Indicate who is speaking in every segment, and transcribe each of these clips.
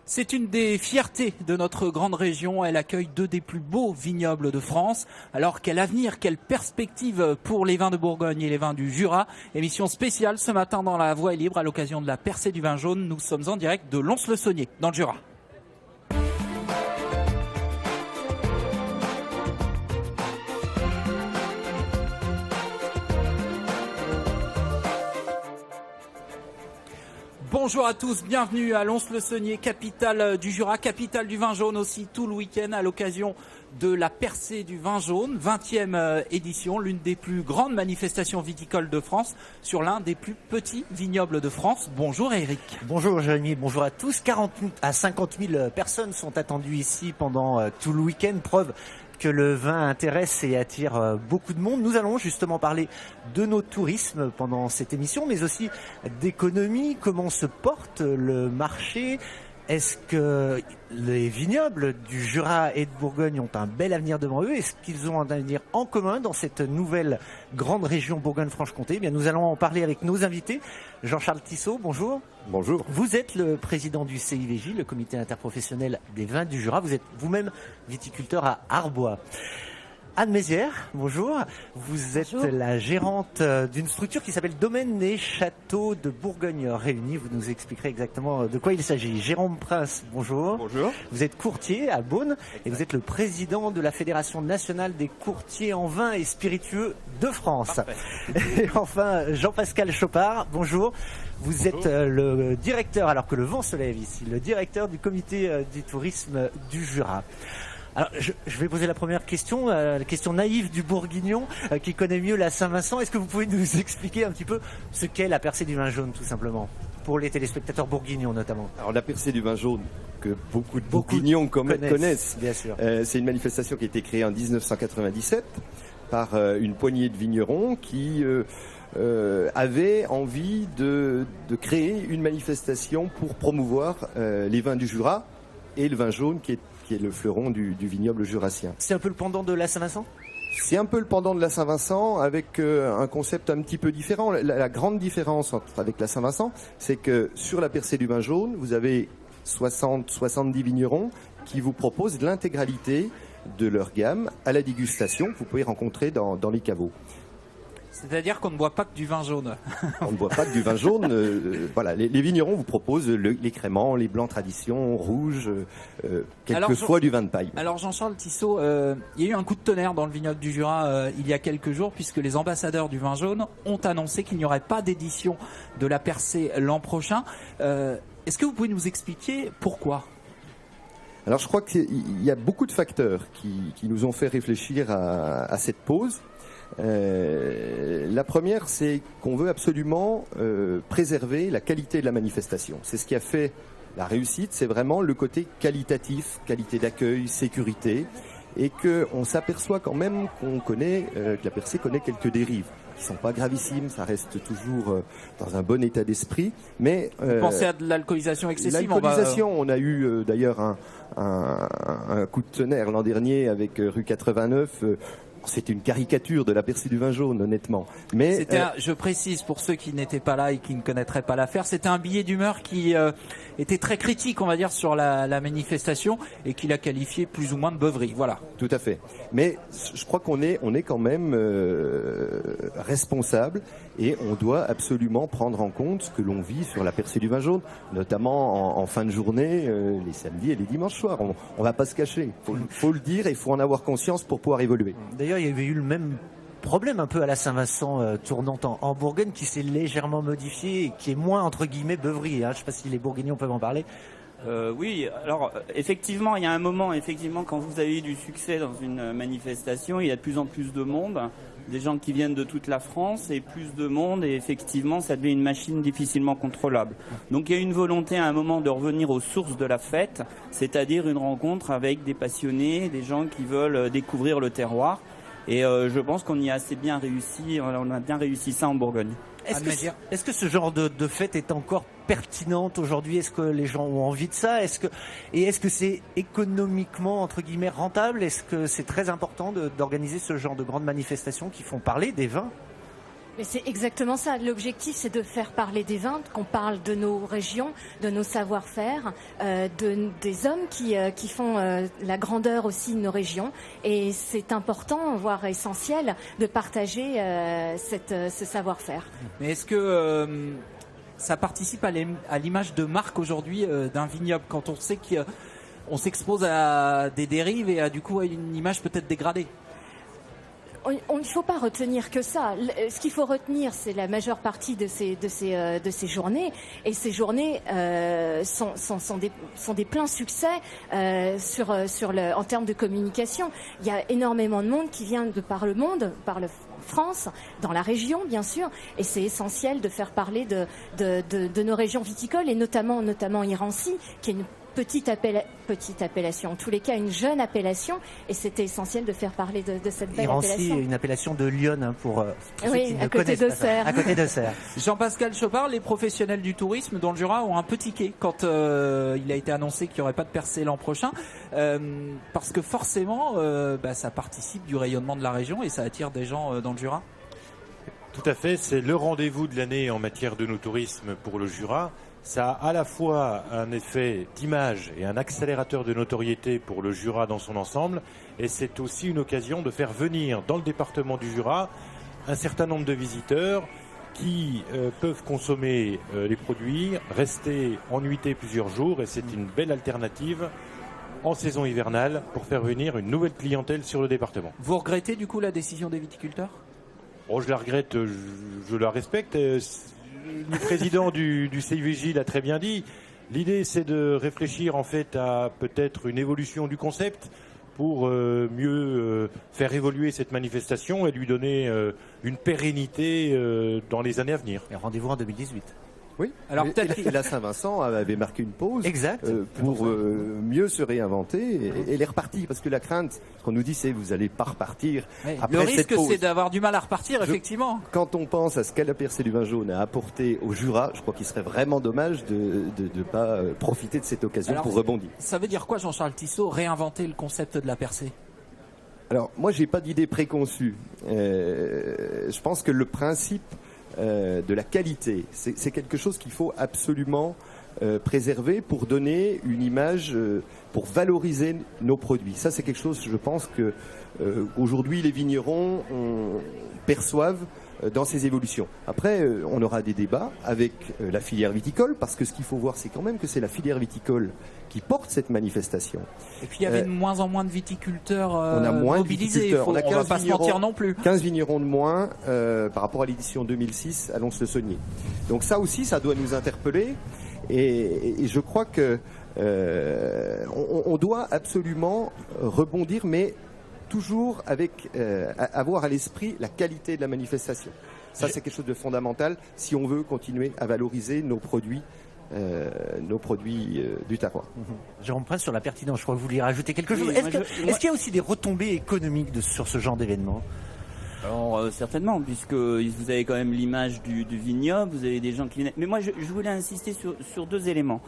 Speaker 1: C'est une des fiertés de notre grande région. Elle accueille deux des plus beaux vignobles de France. Alors quel avenir, quelle perspective pour les vins de Bourgogne et les vins du Jura. Émission spéciale ce matin dans La Voie est libre à l'occasion de la percée du vin jaune. Nous sommes en direct de Lons-le-Saunier dans le Jura. Bonjour à tous, bienvenue à Lons-le-Saunier, capitale du Jura, capitale du vin jaune aussi tout le week-end à l'occasion de la percée du vin jaune, 20e édition, l'une des plus grandes manifestations viticoles de France sur l'un des plus petits vignobles de France. Bonjour Eric.
Speaker 2: Bonjour Jérémy, bonjour à tous. 40 à 50 000 personnes sont attendues ici pendant tout le week-end, preuve que le vin intéresse et attire beaucoup de monde. Nous allons justement parler de notre tourisme pendant cette émission, mais aussi d'économie, comment se porte le marché. Est-ce que les vignobles du Jura et de Bourgogne ont un bel avenir devant eux? Est-ce qu'ils ont un avenir en commun dans cette nouvelle grande région Bourgogne-Franche-Comté? Eh bien, nous allons en parler avec nos invités. Jean-Charles Tissot, bonjour.
Speaker 3: Bonjour.
Speaker 2: Vous êtes le président du CIVJ, le comité interprofessionnel des vins du Jura. Vous êtes vous-même viticulteur à Arbois. Anne Mézières, bonjour. Vous êtes la gérante d'une structure qui s'appelle Domaines et Châteaux de Bourgogne Réunis. Vous nous expliquerez exactement de quoi il s'agit. Jérôme Prince, bonjour.
Speaker 3: Bonjour.
Speaker 2: Vous êtes courtier à Beaune et vous êtes le président de la Fédération nationale des courtiers en vin et spiritueux de France. Et enfin, Jean-Pascal Chopard, bonjour. Vous êtes le directeur, alors que le vent se lève ici, le directeur du comité du tourisme du Jura. Alors, je vais poser la première question, la question naïve du Bourguignon qui connaît mieux la Saint-Vincent. Est-ce que vous pouvez nous expliquer un petit peu ce qu'est la percée du vin jaune, tout simplement, pour les téléspectateurs bourguignons notamment?
Speaker 3: Alors, la percée du vin jaune, que beaucoup de Bourguignons connaissent,
Speaker 2: bien sûr.
Speaker 3: C'est une manifestation qui a été créée en 1997 par une poignée de vignerons qui avaient envie de créer une manifestation pour promouvoir les vins du Jura et le vin jaune qui est le fleuron du vignoble jurassien.
Speaker 2: C'est un peu le pendant de la Saint-Vincent ?
Speaker 3: C'est un peu le pendant de la Saint-Vincent avec un concept un petit peu différent. La grande différence avec la Saint-Vincent, c'est que sur la percée du vin jaune, vous avez 60-70 vignerons qui vous proposent l'intégralité de leur gamme à la dégustation que vous pouvez rencontrer dans les caveaux.
Speaker 1: C'est-à-dire qu'on ne boit pas que du vin jaune.
Speaker 3: On ne boit pas que du vin jaune. Voilà, les vignerons vous proposent les créments, les blancs tradition, rouges, quelquefois du vin de paille.
Speaker 1: Alors Jean-Charles Tissot, il y a eu un coup de tonnerre dans le vignoble du Jura il y a quelques jours, puisque les ambassadeurs du vin jaune ont annoncé qu'il n'y aurait pas d'édition de la percée l'an prochain. Est-ce que vous pouvez nous expliquer pourquoi ?
Speaker 3: Alors je crois qu'il y a beaucoup de facteurs qui nous ont fait réfléchir à cette pause. La première, c'est qu'on veut absolument préserver la qualité de la manifestation. C'est ce qui a fait la réussite, c'est vraiment le côté qualitatif, qualité d'accueil, sécurité, et qu'on s'aperçoit quand même que la percée connaît quelques dérives qui sont pas gravissimes, ça reste toujours dans un bon état d'esprit. Mais
Speaker 1: vous pensez à de l'alcoolisation excessive?
Speaker 3: L'alcoolisation, on a eu d'ailleurs un coup de tonnerre l'an dernier avec rue 89. C'était une caricature de la percée du vin jaune, honnêtement. Mais
Speaker 1: je précise pour ceux qui n'étaient pas là et qui ne connaîtraient pas l'affaire, c'était un billet d'humeur qui était très critique, on va dire, sur la manifestation et qu'il a qualifié plus ou moins de beuverie. Voilà.
Speaker 3: Tout à fait. Mais je crois qu'on est quand même responsable et on doit absolument prendre en compte ce que l'on vit sur la percée du vin jaune, notamment en fin de journée, les samedis et les dimanches soirs. On va pas se cacher. Faut le dire et il faut en avoir conscience pour pouvoir évoluer.
Speaker 2: D'ailleurs, il y avait eu le même problème un peu à la Saint-Vincent tournant en Bourgogne qui s'est légèrement modifié et qui est moins entre guillemets beuverie. Je ne sais pas si les Bourguignons peuvent en parler.
Speaker 4: Oui, alors effectivement, il y a un moment, quand vous avez eu du succès dans une manifestation, il y a de plus en plus de monde, des gens qui viennent de toute la France et plus de monde, et effectivement, ça devient une machine difficilement contrôlable. Donc il y a une volonté à un moment de revenir aux sources de la fête, c'est-à-dire une rencontre avec des passionnés, des gens qui veulent découvrir le terroir. Et je pense qu'on y a assez bien réussi, on a bien réussi ça en Bourgogne.
Speaker 2: Est-ce que ce genre de fête est encore pertinente aujourd'hui? Est-ce que les gens ont envie de ça? Est-ce que c'est économiquement, entre guillemets, rentable? Est-ce que c'est très important d'organiser ce genre de grandes manifestations qui font parler des vins?
Speaker 5: Mais c'est exactement ça. L'objectif, c'est de faire parler des vins, qu'on parle de nos régions, de nos savoir-faire, des hommes qui font la grandeur aussi de nos régions. Et c'est important, voire essentiel, de partager ce savoir-faire.
Speaker 1: Mais est-ce que ça participe à l'image de marque aujourd'hui d'un vignoble, quand on sait qu'on s'expose à des dérives et à du coup à une image peut-être dégradée?
Speaker 5: Il ne faut pas retenir que ça. Ce qu'il faut retenir, c'est la majeure partie de ces journées. Et ces journées sont des pleins succès en termes de communication. Il y a énormément de monde qui vient de par le monde, par le France, dans la région bien sûr, et c'est essentiel de faire parler de nos régions viticoles et notamment Irancy, qui est une petite appellation, en tous les cas une jeune appellation, et c'était essentiel de faire parler de cette belle
Speaker 2: Irancy,
Speaker 5: appellation.
Speaker 2: une appellation de Lyon pour ceux qui ne
Speaker 5: à côté
Speaker 2: connaissent pas ça.
Speaker 5: d'Auxerre.
Speaker 2: À côté d'Auxerre.
Speaker 1: Jean-Pascal Chopard, les professionnels du tourisme dans le Jura ont un peu tiqué quand il a été annoncé qu'il n'y aurait pas de percée l'an prochain, parce que forcément ça participe du rayonnement de la région et ça attire des gens dans le Jura.
Speaker 6: Tout à fait, c'est le rendez-vous de l'année en matière de nos tourismes pour le Jura. Ça a à la fois un effet d'image et un accélérateur de notoriété pour le Jura dans son ensemble, et c'est aussi une occasion de faire venir dans le département du Jura un certain nombre de visiteurs qui peuvent consommer les produits, rester en nuitée plusieurs jours, et c'est une belle alternative en saison hivernale pour faire venir une nouvelle clientèle sur le département.
Speaker 1: Vous regrettez du coup la décision des viticulteurs ?
Speaker 6: Oh, je la regrette, je la respecte. Le président du CIVJ l'a très bien dit. L'idée, c'est de réfléchir en fait à peut-être une évolution du concept pour mieux faire évoluer cette manifestation et lui donner une pérennité dans les années à venir.
Speaker 2: Et rendez-vous en 2018.
Speaker 3: Oui.
Speaker 1: Alors,
Speaker 3: et la Saint-Vincent avait marqué une pause pour mieux se réinventer et elle est repartie, parce que la crainte, ce qu'on nous dit, c'est vous allez pas repartir après
Speaker 1: le
Speaker 3: cette
Speaker 1: risque,
Speaker 3: pause.
Speaker 1: c'est d'avoir du mal à repartir, effectivement.
Speaker 3: Quand on pense à ce qu'a la percée du vin jaune a apporté au Jura, je crois qu'il serait vraiment dommage de ne pas profiter de cette occasion pour rebondir.
Speaker 1: Ça veut dire quoi, Jean-Charles Tissot, réinventer le concept de la percée ?
Speaker 3: Alors, moi, j'ai pas d'idée préconçue. Je pense que le principe de la qualité, c'est quelque chose qu'il faut absolument préserver pour donner une image, pour valoriser nos produits. Ça, c'est quelque chose, je pense que aujourd'hui les vignerons perçoivent dans ces évolutions. Après, on aura des débats avec la filière viticole, parce que ce qu'il faut voir, c'est quand même que c'est la filière viticole qui porte cette manifestation.
Speaker 1: Et puis il y avait de moins en moins de viticulteurs
Speaker 3: on a moins
Speaker 1: mobilisés.
Speaker 3: De viticulteurs.
Speaker 1: On va pas se mentir non plus.
Speaker 3: 15 vignerons de moins par rapport à l'édition 2006 à Lons-le-Saunier. Donc ça aussi, ça doit nous interpeller. Et je crois que on doit absolument rebondir, mais toujours avec avoir à l'esprit la qualité de la manifestation. Ça, c'est quelque chose de fondamental si on veut continuer à valoriser nos produits du terroir.
Speaker 2: Jérôme Prince, sur la pertinence, je crois que vous vouliez rajouter quelque chose. Est-ce qu'il y a aussi des retombées économiques sur ce genre d'événement ?
Speaker 4: Alors certainement, puisque vous avez quand même l'image du vignoble, vous avez des gens qui viennent. Mais moi, je voulais insister sur deux éléments.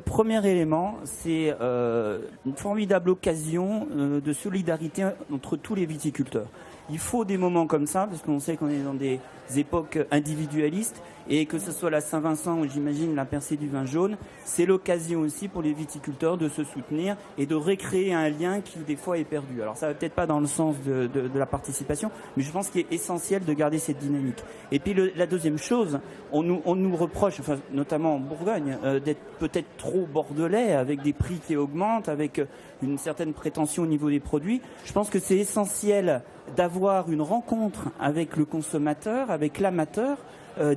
Speaker 4: Premier élément, c'est une formidable occasion de solidarité entre tous les viticulteurs. Il faut des moments comme ça, parce qu'on sait qu'on est dans des époques individualistes, et que ce soit la Saint-Vincent ou j'imagine la percée du vin jaune, c'est l'occasion aussi pour les viticulteurs de se soutenir et de recréer un lien qui des fois est perdu. Alors ça va peut-être pas dans le sens de la participation, mais je pense qu'il est essentiel de garder cette dynamique. Et puis la deuxième chose, on nous reproche, enfin, notamment en Bourgogne, d'être peut-être trop bordelais, avec des prix qui augmentent, avec une certaine prétention au niveau des produits. Je pense que c'est essentiel d'avoir une rencontre avec le consommateur, avec l'amateur,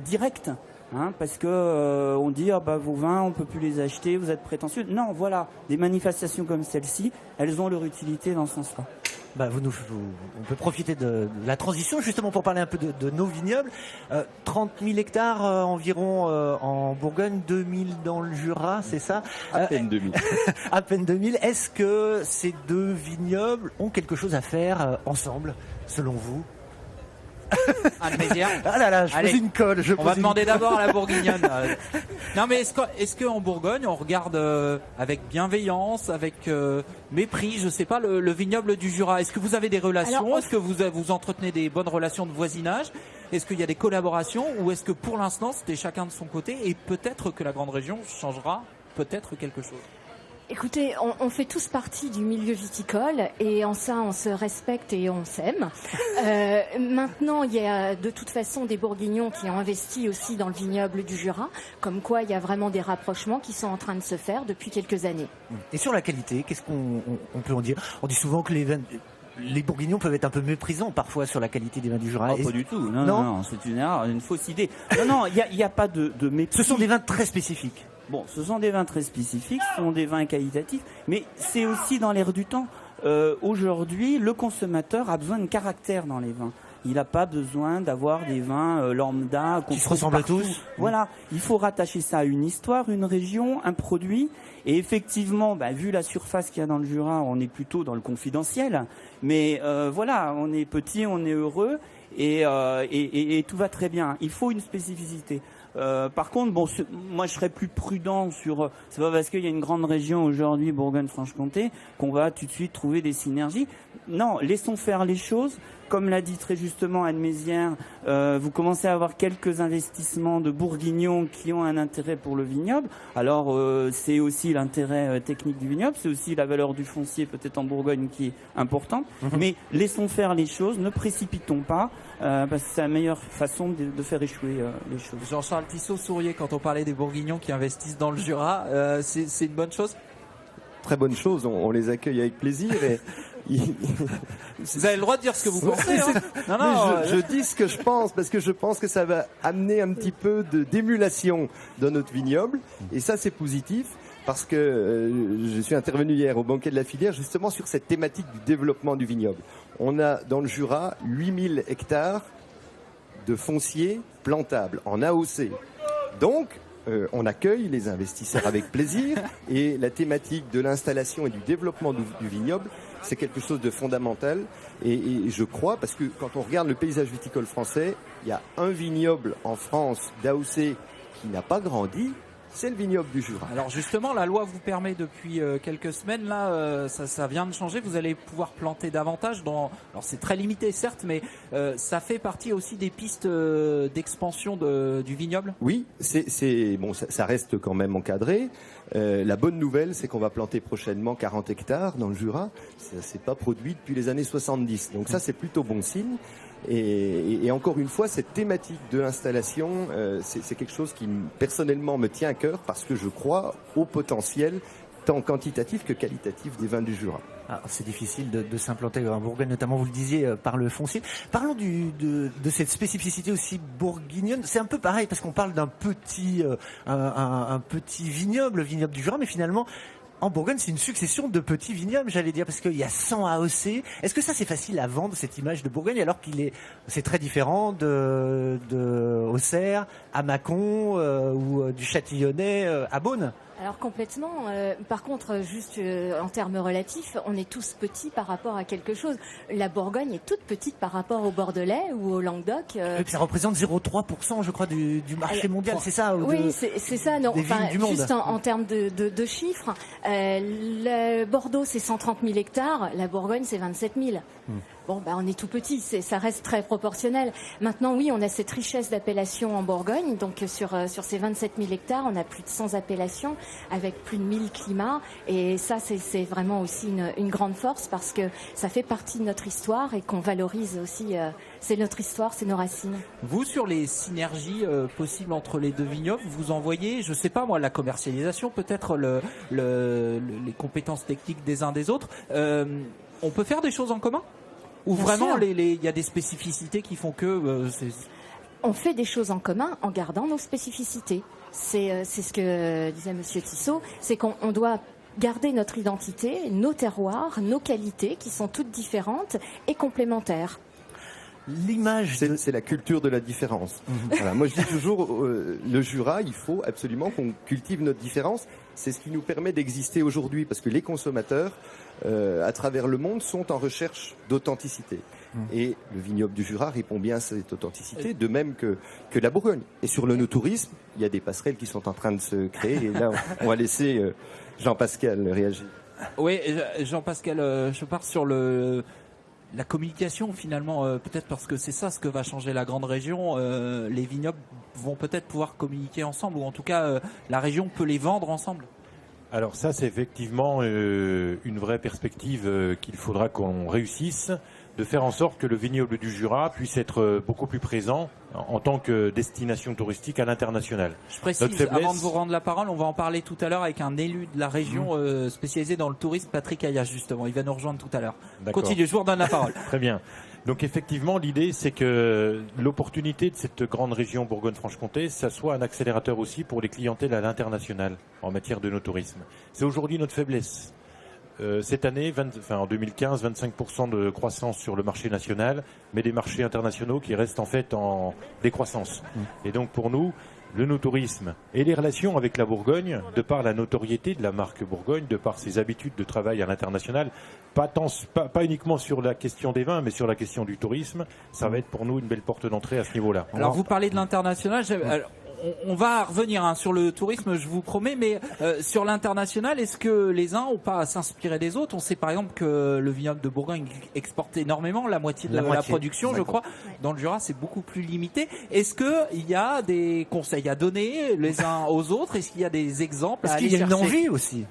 Speaker 4: direct, parce que on dit vos vins on peut plus les acheter, vous êtes prétentieux. Non, voilà, des manifestations comme celle-ci, elles ont leur utilité dans ce sens-là.
Speaker 2: On peut profiter de la transition justement pour parler un peu de nos vignobles. 30 000 hectares environ en Bourgogne, 2000 dans le Jura, c'est ça ?
Speaker 3: À peine 2000.
Speaker 2: À peine 2000. Est-ce que ces deux vignobles ont quelque chose à faire ensemble, selon vous ?
Speaker 1: Anne Mézières.
Speaker 2: Ah là là, je pose une colle.
Speaker 1: On va demander d'abord à la Bourguignonne. Non, mais est-ce qu'en Bourgogne, on regarde avec bienveillance, avec mépris, je sais pas, le vignoble du Jura ? Est-ce que vous avez des relations ? Est-ce que vous entretenez des bonnes relations de voisinage ? Est-ce qu'il y a des collaborations ou est-ce que pour l'instant c'était chacun de son côté et peut-être que la grande région changera peut-être quelque chose?
Speaker 5: Écoutez, on fait tous partie du milieu viticole et en ça on se respecte et on s'aime. Maintenant, il y a de toute façon des Bourguignons qui ont investi aussi dans le vignoble du Jura, comme quoi il y a vraiment des rapprochements qui sont en train de se faire depuis quelques années.
Speaker 2: Et sur la qualité, qu'est-ce qu'on peut en dire? On dit souvent que les Bourguignons peuvent être un peu méprisants parfois sur la qualité des vins du Jura.
Speaker 4: Pas du tout. Non, c'est une erreur, une fausse idée. Non, il n'y a pas de mépris.
Speaker 2: Ce sont des vins très spécifiques.
Speaker 4: Bon, ce sont des vins très spécifiques, ce sont des vins qualitatifs, mais c'est aussi dans l'air du temps. Aujourd'hui, le consommateur a besoin de caractère dans les vins. Il n'a pas besoin d'avoir des vins lambda
Speaker 2: qui se ressemblent à tous.
Speaker 4: Voilà, il faut rattacher ça à une histoire, une région, un produit. Et effectivement, vu la surface qu'il y a dans le Jura, on est plutôt dans le confidentiel. Mais voilà, on est petit, on est heureux et tout va très bien. Il faut une spécificité. Par contre, moi je serais plus prudent sur. C'est pas parce qu'il y a une grande région aujourd'hui, Bourgogne-Franche-Comté, qu'on va tout de suite trouver des synergies. Non, laissons faire les choses. Comme l'a dit très justement Anne Mézières, vous commencez à avoir quelques investissements de Bourguignons qui ont un intérêt pour le vignoble. Alors c'est aussi l'intérêt technique du vignoble, c'est aussi la valeur du foncier peut-être en Bourgogne qui est importante. Mais laissons faire les choses, ne précipitons pas, parce que c'est la meilleure façon de faire échouer les choses.
Speaker 1: Jean-Charles Tissot souriait quand on parlait des Bourguignons qui investissent dans le Jura. C'est une bonne chose?
Speaker 3: Très bonne chose, on les accueille avec plaisir. Et
Speaker 1: vous avez le droit de dire ce que vous pensez.
Speaker 3: Je dis ce que je pense parce que je pense que ça va amener un petit peu d'émulation dans notre vignoble et ça c'est positif parce que je suis intervenu hier au banquet de la filière justement sur cette thématique du développement du vignoble. On a dans le Jura 8000 hectares de foncier plantable en AOC. Donc on accueille les investisseurs avec plaisir et la thématique de l'installation et du développement du vignoble, c'est quelque chose de fondamental et je crois, parce que quand on regarde le paysage viticole français, il y a un vignoble en France d'AOC qui n'a pas grandi, c'est le vignoble du Jura.
Speaker 1: Alors justement, la loi vous permet depuis quelques semaines, là, ça vient de changer, vous allez pouvoir planter davantage alors c'est très limité certes, mais ça fait partie aussi des pistes d'expansion du vignoble?
Speaker 3: Oui, ça reste quand même encadré. La bonne nouvelle, c'est qu'on va planter prochainement 40 hectares dans le Jura. Ça s'est pas produit depuis les années 70. Donc ça, c'est plutôt bon signe. Et encore une fois, cette thématique de l'installation, c'est quelque chose qui personnellement me tient à cœur parce que je crois au potentiel tant quantitatif que qualitatif des vins du Jura.
Speaker 2: Alors, c'est difficile de s'implanter en Bourgogne, notamment vous le disiez par le foncier. Parlons de cette spécificité aussi bourguignonne. C'est un peu pareil parce qu'on parle d'un petit un petit vignoble, le vignoble du Jura, mais finalement en Bourgogne, c'est une succession de petits vignobles, j'allais dire, parce qu'il y a 100 AOC. Est-ce que ça, c'est facile à vendre, cette image de Bourgogne, alors c'est très différent de Auxerre, à Mâcon, ou du Châtillonnais à Beaune?
Speaker 5: Alors complètement. Par contre, juste en termes relatifs, on est tous petits par rapport à quelque chose. La Bourgogne est toute petite par rapport au Bordelais ou au Languedoc.
Speaker 2: Et puis ça représente 0,3%, je crois, du marché mondial, c'est ça?
Speaker 5: Oui, c'est ça. Non, enfin, juste en termes de chiffres, le Bordeaux c'est 130 000 hectares, la Bourgogne c'est 27 000. Bon, on est tout petit, ça reste très proportionnel. Maintenant, oui, on a cette richesse d'appellations en Bourgogne. Donc, sur ces 27 000 hectares, on a plus de 100 appellations avec plus de 1000 climats. Et ça, c'est vraiment aussi une grande force parce que ça fait partie de notre histoire et qu'on valorise aussi. C'est notre histoire, c'est nos racines.
Speaker 1: Vous, sur les synergies possibles entre les deux vignobles, vous envoyez, je sais pas moi, la commercialisation, peut-être les compétences techniques des uns des autres. On peut faire des choses en commun? Ou
Speaker 5: Bien
Speaker 1: vraiment,
Speaker 5: sûr.
Speaker 1: il y a des spécificités qui font que...
Speaker 5: On fait des choses en commun en gardant nos spécificités. C'est ce que disait Monsieur Tissot, c'est qu'on doit garder notre identité, nos terroirs, nos qualités qui sont toutes différentes et complémentaires.
Speaker 2: L'image
Speaker 3: c'est la culture de la différence. Voilà, moi je dis toujours, le Jura, il faut absolument qu'on cultive notre différence. C'est ce qui nous permet d'exister aujourd'hui parce que les consommateurs, à travers le monde, sont en recherche d'authenticité. Et le vignoble du Jura répond bien à cette authenticité, de même que la Bourgogne. Et sur le no-tourisme, il y a des passerelles qui sont en train de se créer. Et là, on va laisser Jean-Pascal réagir.
Speaker 1: Oui, Jean-Pascal, je pars sur la communication finalement, peut-être parce que c'est ça ce que va changer la grande région, les vignobles vont peut-être pouvoir communiquer ensemble, ou en tout cas la région peut les vendre ensemble.
Speaker 6: Alors ça, c'est effectivement une vraie perspective qu'il faudra qu'on réussisse, de faire en sorte que le vignoble du Jura puisse être beaucoup plus présent en tant que destination touristique à l'international.
Speaker 1: Je précise, avant de vous rendre la parole, on va en parler tout à l'heure avec un élu de la région spécialisé dans le tourisme, Patrick Ayache, justement. Il va nous rejoindre tout à l'heure. Continuez, je vous redonne la parole.
Speaker 6: Très bien. Donc effectivement, l'idée, c'est que l'opportunité de cette grande région Bourgogne-Franche-Comté, ça soit un accélérateur aussi pour les clientèles à l'international en matière de no-tourisme. C'est aujourd'hui notre faiblesse. Cette année, en 2015, 25% de croissance sur le marché national, mais des marchés internationaux qui restent en fait en décroissance. Et donc pour nous, le no-tourisme et les relations avec la Bourgogne, de par la notoriété de la marque Bourgogne, de par ses habitudes de travail à l'international, pas uniquement sur la question des vins, mais sur la question du tourisme, ça va être pour nous une belle porte d'entrée à ce niveau-là.
Speaker 1: Alors vous parlez de l'international, on va revenir sur le tourisme, je vous promets, mais sur l'international, est-ce que les uns n'ont pas à s'inspirer des autres? On sait par exemple que le vignoble de Bourgogne exporte énormément, la moitié de la production, je crois. Dans le Jura, c'est beaucoup plus limité. Est-ce qu'il y a des conseils à donner les uns aux autres? Est-ce qu'il y a des exemples à aller chercher?
Speaker 2: Est-ce qu'il y a une envie aussi?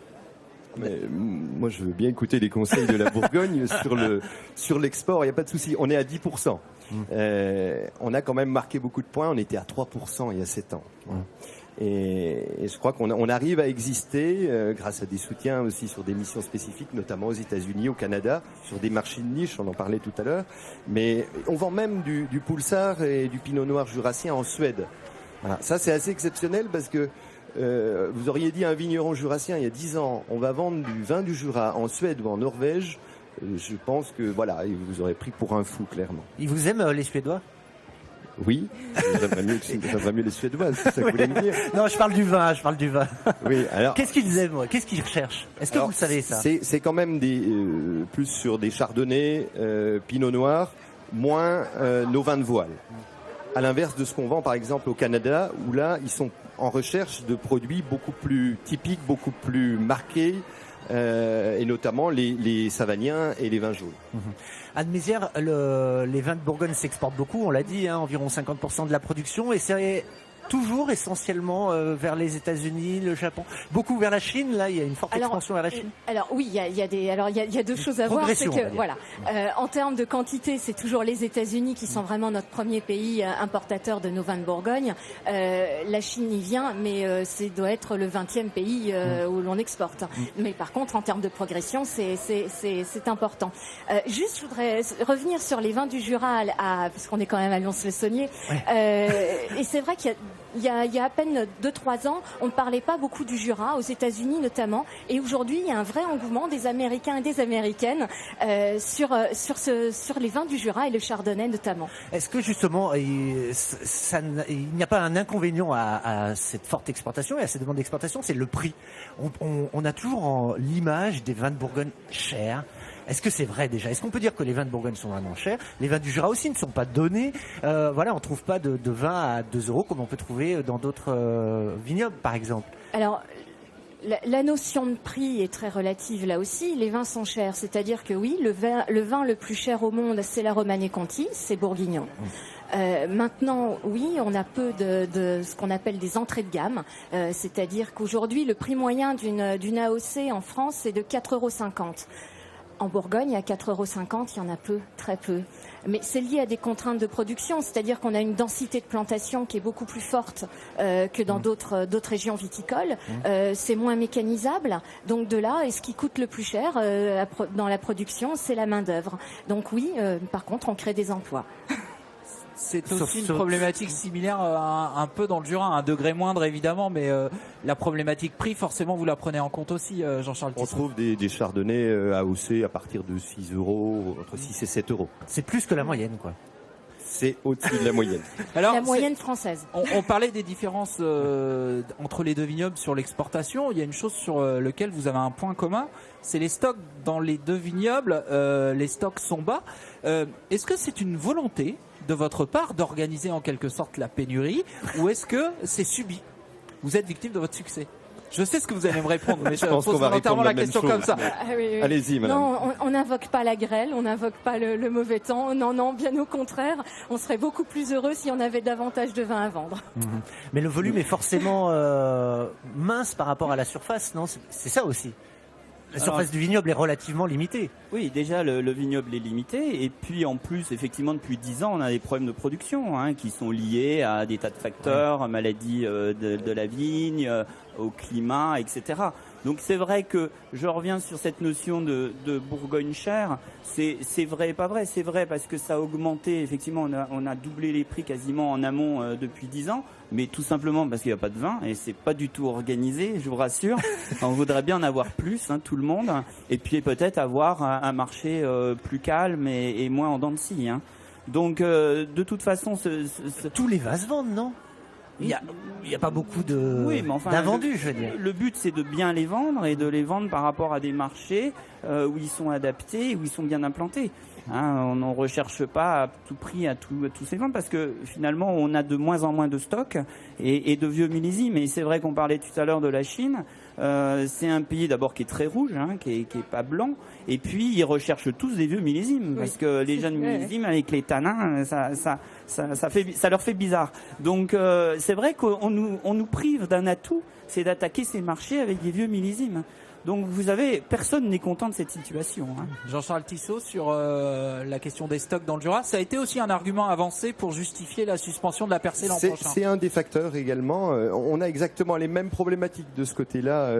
Speaker 3: Mais, moi, je veux bien écouter les conseils de la Bourgogne sur l'export. Il n'y a pas de souci. On est à 10%. On a quand même marqué beaucoup de points. On était à 3% il y a 7 ans. Et je crois qu'on arrive à exister grâce à des soutiens aussi sur des missions spécifiques, notamment aux États-Unis, au Canada, sur des marchés de niche. On en parlait tout à l'heure. Mais on vend même du Poulsard et du Pinot Noir jurassien en Suède. Voilà. Ça, c'est assez exceptionnel parce que vous auriez dit à un vigneron jurassien il y a 10 ans, on va vendre du vin du Jura en Suède ou en Norvège. Je pense que voilà, il vous aurait pris pour un fou, clairement.
Speaker 2: Ils vous aiment les Suédois?
Speaker 3: Oui, j'aimerais mieux les Suédois, c'est ça que vous voulez me dire.
Speaker 2: Non, je parle du vin,
Speaker 3: Oui, alors.
Speaker 2: Qu'est-ce qu'ils aiment, qu'est-ce qu'ils recherchent? Est-ce que vous savez ça?
Speaker 3: C'est quand même plus sur des chardonnays, pinot noir, moins nos vins de voile. À l'inverse de ce qu'on vend par exemple au Canada, où là, ils sont en recherche de produits beaucoup plus typiques, beaucoup plus marqués, et notamment les savagniens et les vins jaunes.
Speaker 2: Anne Mézières, les vins de Bourgogne s'exportent beaucoup, on l'a dit, environ 50% de la production, et c'est toujours essentiellement vers les États-Unis, le Japon, beaucoup vers la Chine. Là, il y a une forte expansion vers la Chine.
Speaker 5: Alors oui, il y a deux choses à voir. C'est que voilà, en termes de quantité, c'est toujours les États-Unis qui sont vraiment notre premier pays importateur de nos vins de Bourgogne. La Chine y vient, mais doit être le 20e pays où l'on exporte. Mais par contre, en termes de progression, c'est important. Juste, je voudrais revenir sur les vins du Jura, parce qu'on est quand même à Lons-le-Saunier. Et c'est vrai qu'il y a à peine 2-3 ans, on ne parlait pas beaucoup du Jura, aux États-Unis notamment, et aujourd'hui il y a un vrai engouement des Américains et des Américaines sur les vins du Jura et le Chardonnay notamment.
Speaker 2: Est-ce que justement il n'y a pas un inconvénient à cette forte exportation et à cette demande d'exportation, c'est le prix? On a toujours l'image des vins de Bourgogne chers. Est-ce que c'est vrai déjà? Est-ce qu'on peut dire que les vins de Bourgogne sont vraiment chers? Les vins du Jura aussi ne sont pas donnés. On trouve pas de vin à 2 € comme on peut trouver dans d'autres vignobles, par exemple.
Speaker 5: Alors, la notion de prix est très relative là aussi. Les vins sont chers, c'est-à-dire que oui, le vin le plus cher au monde, c'est la Romanée Conti, c'est bourguignon. Maintenant, oui, on a peu de ce qu'on appelle des entrées de gamme, c'est-à-dire qu'aujourd'hui, le prix moyen d'une AOC en France, c'est de 4,50 €. En Bourgogne, à 4,50 €, il y en a peu, très peu. Mais c'est lié à des contraintes de production, c'est-à-dire qu'on a une densité de plantation qui est beaucoup plus forte que dans d'autres régions viticoles. C'est moins mécanisable. Donc de là, et ce qui coûte le plus cher dans la production, c'est la main-d'œuvre. Donc oui, par contre, on crée des emplois.
Speaker 1: C'est aussi une problématique similaire un peu dans le Jura, à un degré moindre évidemment, mais la problématique prix, forcément, vous la prenez en compte aussi, Jean-Charles Tisson.
Speaker 3: On trouve des chardonnays AOC à partir de 6 €, entre 6 et 7 €.
Speaker 2: C'est plus que la moyenne, quoi.
Speaker 3: C'est au-dessus de la moyenne.
Speaker 5: Alors, la moyenne française.
Speaker 1: On parlait des différences entre les deux vignobles sur l'exportation. Il y a une chose sur laquelle vous avez un point commun, c'est les stocks dans les deux vignobles. Les stocks sont bas. Est-ce que c'est une volonté de votre part d'organiser en quelque sorte la pénurie, ou est-ce que c'est subi? Vous êtes victime de votre succès? Je sais ce que vous allez me répondre, mais je
Speaker 3: pense qu'on
Speaker 1: pose
Speaker 3: va
Speaker 1: volontairement
Speaker 3: répondre
Speaker 1: la
Speaker 3: la même
Speaker 1: question
Speaker 3: chose.
Speaker 1: comme ça.
Speaker 5: Ah oui, oui.
Speaker 3: Allez-y, madame.
Speaker 5: Non, on n'invoque pas la grêle, on n'invoque pas le mauvais temps. Non, non, bien au contraire. On serait beaucoup plus heureux si on avait davantage de vin à vendre.
Speaker 2: Mais le volume est forcément mince par rapport à la surface, non? C'est ça aussi. La surface du vignoble est relativement limitée.
Speaker 4: Oui, déjà le vignoble est limité et puis en plus effectivement depuis 10 ans on a des problèmes de production qui sont liés à des tas de facteurs, maladies de la vigne, au climat, etc. Donc c'est vrai que je reviens sur cette notion de Bourgogne chère. C'est vrai et pas vrai. C'est vrai parce que ça a augmenté. Effectivement, on a doublé les prix quasiment en amont depuis 10 ans, mais tout simplement parce qu'il n'y a pas de vin et c'est pas du tout organisé. Je vous rassure. On voudrait bien en avoir plus, tout le monde, et puis peut-être avoir un marché plus calme et moins en dents de scie. Donc de toute façon,
Speaker 2: Tous les vases vendent, non? Il y a pas beaucoup
Speaker 4: Oui, mais enfin,
Speaker 2: d'invendus, je veux dire.
Speaker 4: Le but, c'est de bien les vendre et de les vendre par rapport à des marchés où ils sont adaptés, où ils sont bien implantés. On n'en recherche pas à tout prix à tous ces ventes parce que finalement, on a de moins en moins de stocks et de vieux millésimes. Et c'est vrai qu'on parlait tout à l'heure de la Chine. C'est un pays d'abord qui est très rouge, qui est pas blanc. Et puis, ils recherchent tous des vieux millésimes parce que les jeunes millésimes avec les tanins, ça leur fait bizarre. Donc, c'est vrai qu'on nous prive d'un atout, c'est d'attaquer ces marchés avec des vieux millésimes. Donc vous avez, personne n'est content de cette situation.
Speaker 1: Jean-Charles Tissot, sur la question des stocks dans le Jura, ça a été aussi un argument avancé pour justifier la suspension de la percée l'an prochain.
Speaker 3: C'est un des facteurs également. On a exactement les mêmes problématiques de ce côté-là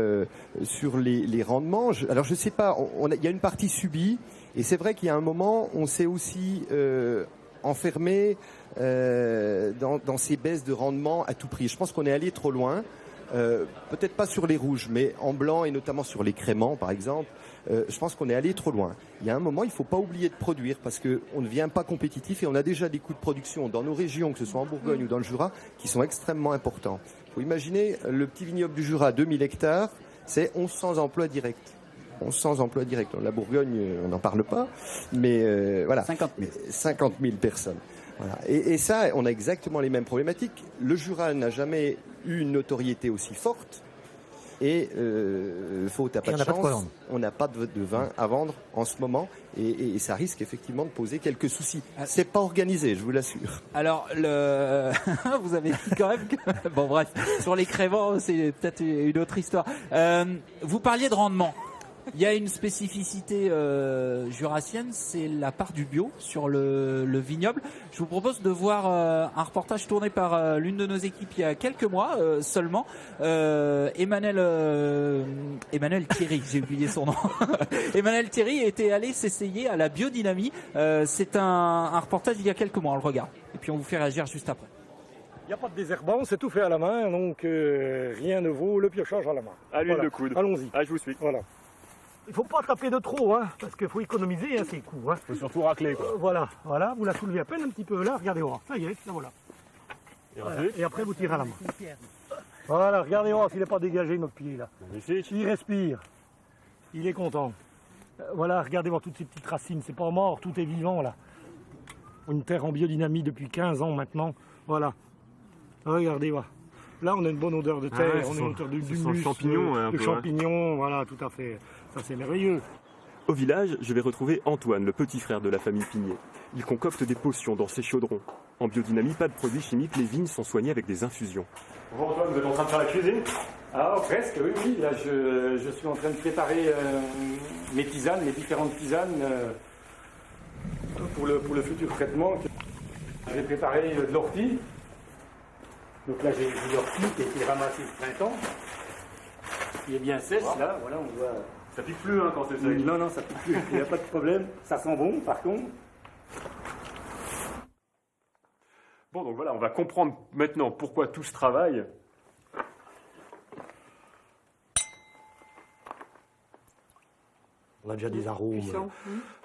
Speaker 3: sur les rendements. Alors je sais pas, il y a une partie subie et c'est vrai qu'il y a un moment, on s'est aussi enfermé dans ces baisses de rendement à tout prix. Je pense qu'on est allé trop loin. Peut-être pas sur les rouges, mais en blanc et notamment sur les créments, par exemple. Je pense qu'on est allé trop loin. Il y a un moment, il ne faut pas oublier de produire parce qu'on ne devient pas compétitif et on a déjà des coûts de production dans nos régions, que ce soit en Bourgogne ou dans le Jura, qui sont extrêmement importants. Il faut imaginer le petit vignoble du Jura, 2000 hectares, c'est 1100 emplois directs. 1100 emplois directs. La Bourgogne, on n'en parle pas, mais voilà. 50 000 personnes. Voilà. Et ça, on a exactement les mêmes problématiques. Le Jura n'a jamais eu une notoriété aussi forte et faute à pas de chance, on n'a pas de vin à vendre en ce moment et ça risque effectivement de poser quelques soucis. C'est pas organisé, je vous l'assure.
Speaker 1: Alors, vous avez dit quand même que... Bon bref, sur les créments, c'est peut-être une autre histoire. Vous parliez de rendement. Il y a une spécificité jurassienne, c'est la part du bio sur le vignoble. Je vous propose de voir un reportage tourné par l'une de nos équipes il y a quelques mois seulement. Emmanuel Thierry, j'ai oublié son nom. Emmanuel Thierry était allé s'essayer à la biodynamie. C'est un reportage il y a quelques mois, on le regarde. Et puis on vous fait réagir juste après.
Speaker 7: Il n'y a pas de désherbant, c'est tout fait à la main, donc rien ne vaut le piochage à la main.
Speaker 8: À l'huile de coude.
Speaker 7: Allons-y.
Speaker 8: Ah, je vous suis.
Speaker 7: Voilà. Il ne faut pas taper de trop, parce qu'il faut économiser ces coups.
Speaker 8: Il faut surtout racler, quoi.
Speaker 7: Voilà, vous la soulevez à peine un petit peu là, regardez voir. Ça y est, là voilà. Et après vous tirez à la main. Voilà, regardez voir s'il n'est pas dégagé notre pied là.
Speaker 8: Magnifique.
Speaker 7: Il respire. Il est content. Voilà, regardez voir toutes ces petites racines, c'est pas mort, tout est vivant là. Une terre en biodynamie depuis 15 ans maintenant. Voilà. Regardez voir. Là, on a une bonne odeur de terre, on a une odeur d'humus,
Speaker 8: champignon,
Speaker 7: de champignons, voilà, tout à fait. Ça, c'est merveilleux.
Speaker 8: Au village, je vais retrouver Antoine, le petit frère de la famille Pigné. Il concocte des potions dans ses chaudrons. En biodynamie, pas de produits chimiques, les vignes sont soignées avec des infusions.
Speaker 7: Bon, Antoine, vous êtes en train de faire la cuisine? Ah, presque, oui. Là, je suis en train de préparer mes tisanes, mes différentes tisanes pour le futur traitement. J'ai préparé de l'ortie. Donc là, j'ai l'ortie qui a été ramassée ce printemps. Il est bien sèche, là, voilà, on voit.
Speaker 8: Ça pique plus quand c'est sec.
Speaker 7: Non, ça pique plus, il n'y a pas de problème. Ça sent bon, par contre.
Speaker 8: Bon, donc voilà, on va comprendre maintenant pourquoi tout ce travail.
Speaker 7: On a déjà des arômes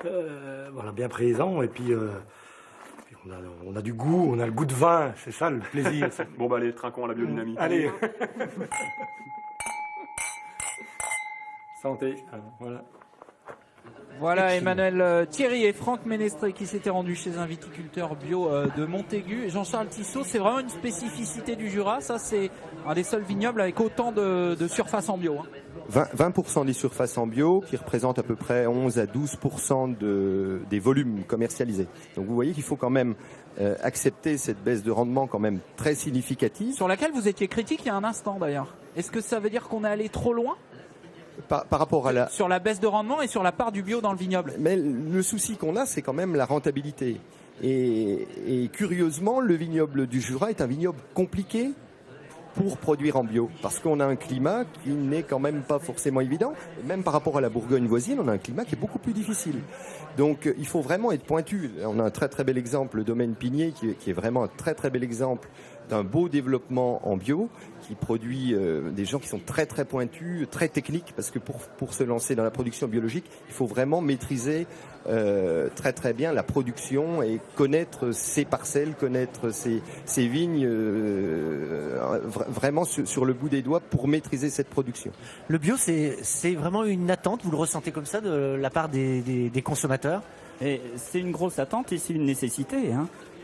Speaker 7: voilà, bien présents, et puis on a du goût, on a le goût de vin, c'est ça le plaisir.
Speaker 8: Bon, allez, trinquons à la biodynamie.
Speaker 7: Allez. Santé. Voilà.
Speaker 1: Voilà Emmanuel Thierry et Franck Ménestré qui s'étaient rendus chez un viticulteur bio de Montaigu. Et Jean-Charles Tissot, c'est vraiment une spécificité du Jura. Ça, c'est un des seuls vignobles avec autant de surface en bio.
Speaker 3: 20% des surfaces en bio qui représentent à peu près 11 à 12% des volumes commercialisés. Donc vous voyez qu'il faut quand même accepter cette baisse de rendement quand même très significative.
Speaker 1: Sur laquelle vous étiez critique il y a un instant d'ailleurs. Est-ce que ça veut dire qu'on est allé trop loin
Speaker 3: par rapport à
Speaker 1: sur la baisse de rendement et sur la part du bio dans le vignoble?
Speaker 3: Mais le souci qu'on a, c'est quand même la rentabilité. Et curieusement, le vignoble du Jura est un vignoble compliqué pour produire en bio, parce qu'on a un climat qui n'est quand même pas forcément évident. Même par rapport à la Bourgogne voisine, on a un climat qui est beaucoup plus difficile. Donc il faut vraiment être pointu. On a un très très bel exemple, le domaine Pigné, qui est vraiment un très très bel exemple d'un beau développement en bio, qui produit des gens qui sont très très pointus, très techniques, parce que pour se lancer dans la production biologique, il faut vraiment maîtriser très très bien la production et connaître ses parcelles, connaître ses vignes vraiment sur le bout des doigts pour maîtriser cette production.
Speaker 2: Le bio, c'est vraiment une attente, vous le ressentez comme ça de la part des consommateurs?
Speaker 4: Et c'est une grosse attente et c'est une nécessité.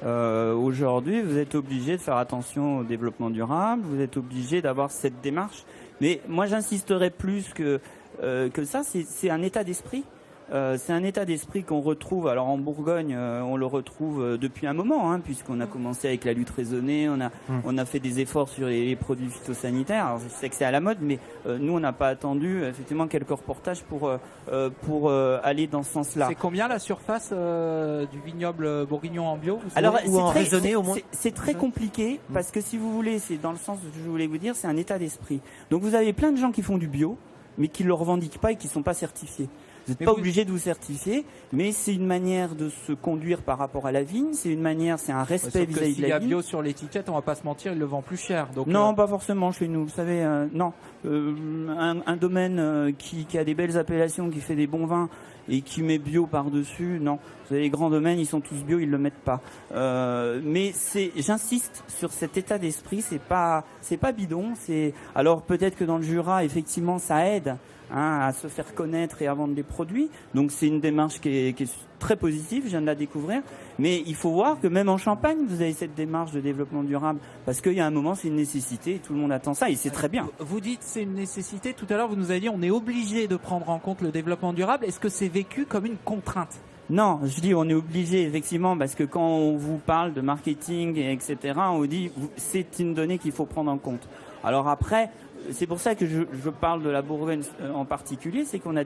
Speaker 4: Aujourd'hui, vous êtes obligé de faire attention au développement durable, vous êtes obligé d'avoir cette démarche. Mais moi, j'insisterais plus que ça, c'est un état d'esprit. C'est un état d'esprit qu'on retrouve. Alors en Bourgogne, on le retrouve depuis un moment, puisqu'on a commencé avec la lutte raisonnée, on a fait des efforts sur les produits phytosanitaires. Alors, je sais que c'est à la mode, mais nous, on n'a pas attendu effectivement quelques reportages pour aller dans ce sens-là.
Speaker 1: C'est combien la surface du vignoble bourguignon en bio?
Speaker 4: Alors,
Speaker 2: ou en raisonné au moins?
Speaker 4: C'est très compliqué, parce que si vous voulez, c'est dans le sens que je voulais vous dire, c'est un état d'esprit. Donc vous avez plein de gens qui font du bio, mais qui ne le revendiquent pas et qui ne sont pas certifiés. Vous n'êtes pas obligé de vous certifier, mais c'est une manière de se conduire par rapport à la vigne, c'est un respect vis-à-vis de la vigne.
Speaker 1: S'il y a bio sur l'étiquette, on va pas se mentir, il le vend plus cher. Donc
Speaker 4: non, pas forcément chez nous. Vous savez, non. Un domaine qui a des belles appellations, qui fait des bons vins et qui met bio par-dessus, non. Vous avez les grands domaines, ils sont tous bio, ils le mettent pas. Mais j'insiste sur cet état d'esprit, c'est pas bidon. Alors peut-être que dans le Jura, effectivement, ça aide à se faire connaître et à vendre des produits. Donc c'est une démarche qui est très positive, je viens de la découvrir. Mais il faut voir que même en Champagne, vous avez cette démarche de développement durable. Parce qu'il y a un moment, c'est une nécessité et tout le monde attend ça et c'est très bien.
Speaker 1: Vous dites c'est une nécessité. Tout à l'heure, vous nous avez dit on est obligé de prendre en compte le développement durable. Est-ce que c'est vécu comme une contrainte?
Speaker 4: Non, je dis on est obligé effectivement parce que quand on vous parle de marketing et etc., on vous dit c'est une donnée qu'il faut prendre en compte. Alors après, c'est pour ça que je parle de la Bourgogne en particulier, c'est qu'on a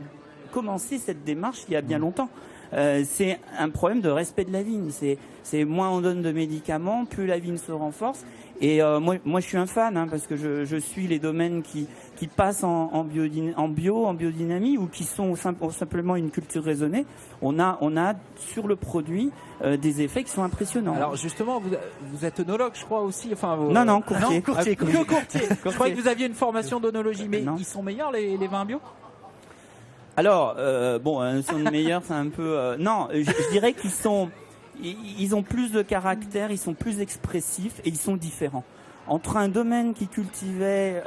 Speaker 4: commencé cette démarche il y a bien longtemps. C'est un problème de respect de la vigne. C'est moins on donne de médicaments, plus la vigne se renforce. Et moi, je suis un fan parce que je suis les domaines qui passent en biodynamie ou qui sont simplement une culture raisonnée. On a sur le produit des effets qui sont impressionnants.
Speaker 1: Alors justement, vous êtes œnologue, je crois aussi. Enfin,
Speaker 4: non, courtier.
Speaker 1: Courtier. Je croyais que vous aviez une formation d'œnologie, mais ils sont meilleurs les vins bio?
Speaker 4: Alors, sont meilleurs, c'est un peu... non, je dirais ils ont plus de caractère, ils sont plus expressifs et ils sont différents. Entre un domaine qui cultivait,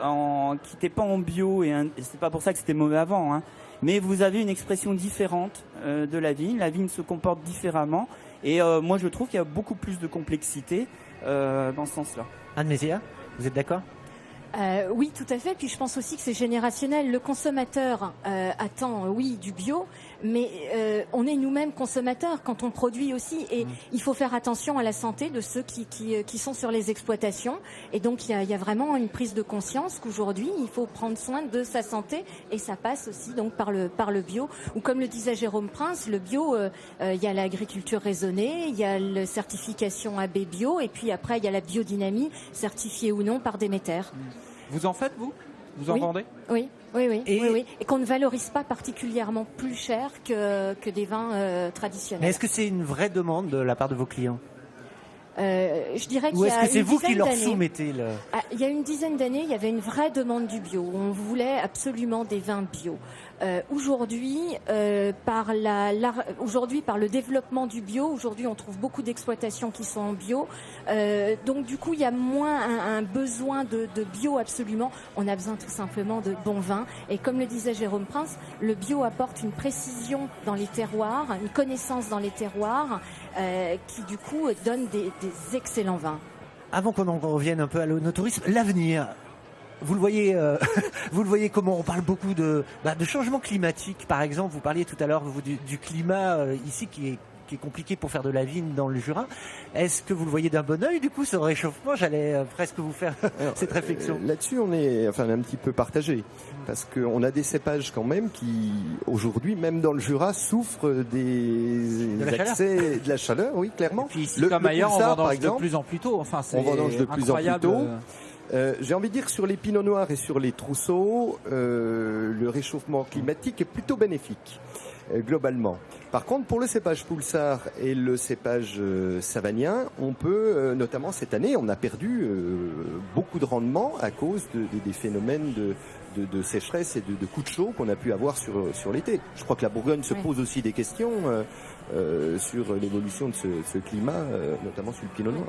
Speaker 4: qui n'était pas en bio, et c'est pas pour ça que c'était mauvais avant, mais vous avez une expression différente de la vigne se comporte différemment, et moi je trouve qu'il y a beaucoup plus de complexité dans ce sens-là.
Speaker 2: Anne Mézia, vous êtes d'accord ?
Speaker 5: Oui, tout à fait. Puis je pense aussi que c'est générationnel. Le consommateur attend, oui, du bio, mais on est nous-mêmes consommateurs quand on produit aussi. Et il faut faire attention à la santé de ceux qui sont sur les exploitations. Et donc il y a vraiment une prise de conscience qu'aujourd'hui il faut prendre soin de sa santé, et ça passe aussi donc par le bio. Ou comme le disait Jérôme Prince, le bio, il y a l'agriculture raisonnée, il y a la certification AB bio, et puis après il y a la biodynamie, certifiée ou non par Déméter.
Speaker 1: Vous en faites, vous en vendez?
Speaker 5: Oui. Et qu'on ne valorise pas particulièrement plus cher que des vins traditionnels.
Speaker 2: Mais est-ce que c'est une vraie demande de la part de vos clients?
Speaker 5: Je dirais qu'il
Speaker 2: Ou
Speaker 5: y
Speaker 2: est-ce
Speaker 5: a
Speaker 2: que c'est
Speaker 5: une
Speaker 2: vous qui
Speaker 5: dizaine
Speaker 2: leur
Speaker 5: d'années-
Speaker 2: soumettez le...
Speaker 5: Il y a une dizaine d'années, il y avait une vraie demande du bio. On voulait absolument des vins bio. Aujourd'hui, par le développement du bio, aujourd'hui on trouve beaucoup d'exploitations qui sont en bio. Donc du coup, il y a moins un besoin de bio absolument. On a besoin tout simplement de bons vins. Et comme le disait Jérôme Prince, le bio apporte une précision dans les terroirs, une connaissance dans les terroirs, qui du coup donne des excellents vins.
Speaker 2: Avant qu'on en revienne un peu à l'onotourisme, l'avenir, vous le voyez, vous le voyez comment on parle beaucoup de changement climatique, par exemple. Vous parliez tout à l'heure du climat ici qui est compliqué pour faire de la vigne dans le Jura. Est-ce que vous le voyez d'un bon œil, du coup, ce réchauffement? J'allais presque vous faire cette réflexion.
Speaker 3: Là-dessus, on est un petit peu partagé. Parce qu'on a des cépages quand même qui, aujourd'hui, même dans le Jura, souffrent de la chaleur, oui, clairement.
Speaker 1: Et puis ici, comme ailleurs,
Speaker 3: Pulsar,
Speaker 1: on vendange
Speaker 3: par exemple,
Speaker 1: de plus en plus tôt. Enfin, c'est
Speaker 3: on vendange de plus en plus
Speaker 1: incroyable.
Speaker 3: tôt. J'ai envie de dire que sur les pinots noirs et sur les trousseaux, le réchauffement climatique est plutôt bénéfique, globalement. Par contre, pour le cépage Pulsar et le cépage savagnin, on peut, notamment cette année, on a perdu beaucoup de rendement à cause des phénomènes de sécheresse et de coups de chaud qu'on a pu avoir sur l'été. Je crois que la Bourgogne se pose aussi des questions sur l'évolution de ce climat, notamment sur le pinot noir.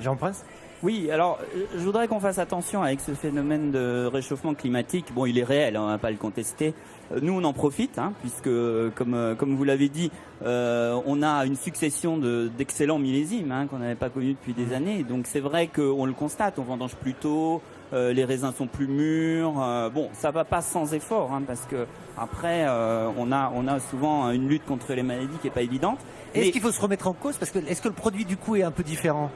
Speaker 2: Jean Prince?
Speaker 4: Oui, alors je voudrais qu'on fasse attention avec ce phénomène de réchauffement climatique. Bon, il est réel, on ne va pas le contester. Nous, on en profite, puisque, comme vous l'avez dit, on a une succession d'excellents millésimes qu'on n'avait pas connus depuis des années. Donc c'est vrai qu'on le constate, on vendange plus tôt, les raisins sont plus mûrs. Bon, ça va pas sans effort, parce que après, on a souvent une lutte contre les maladies qui est pas évidente.
Speaker 2: Est-ce qu'il faut se remettre en cause? Parce que est-ce que le produit du coup est un peu différent?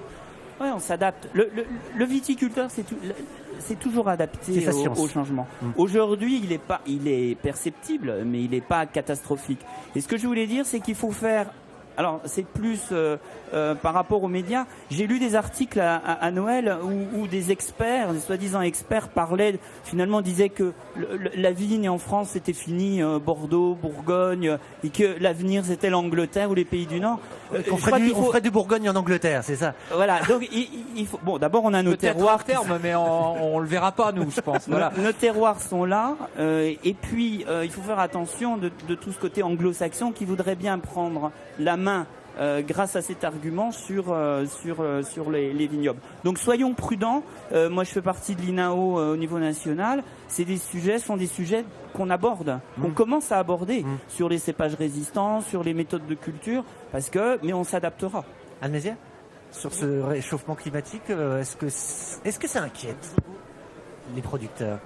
Speaker 4: Ouais, on s'adapte. Le viticulteur, c'est toujours adapté au changement. Aujourd'hui, il est perceptible, mais il n'est pas catastrophique. Et ce que je voulais dire, c'est qu'il faut faire. Alors, c'est plus par rapport aux médias. J'ai lu des articles à Noël où des experts, des soi-disant experts, disaient que la vigne en France c'était fini, Bordeaux, Bourgogne, et que l'avenir c'était l'Angleterre ou les pays du Nord.
Speaker 2: On ferait du Bourgogne en Angleterre, c'est ça?
Speaker 4: Voilà. Donc, il faut. Bon, d'abord, on a nos terroirs.
Speaker 1: Mais on le verra pas, nous, je pense. Voilà.
Speaker 4: Nos terroirs sont là, et puis il faut faire attention de tout ce côté anglo-saxon qui voudrait bien prendre la main grâce à cet argument sur les vignobles. Donc soyons prudents. Moi, je fais partie de l'INAO au niveau national. Sont des sujets qu'on aborde, qu'on commence à aborder sur les cépages résistants, sur les méthodes de culture, mais on s'adaptera.
Speaker 2: Anne-Mézières, sur ce réchauffement climatique, est-ce que ça inquiète les producteurs?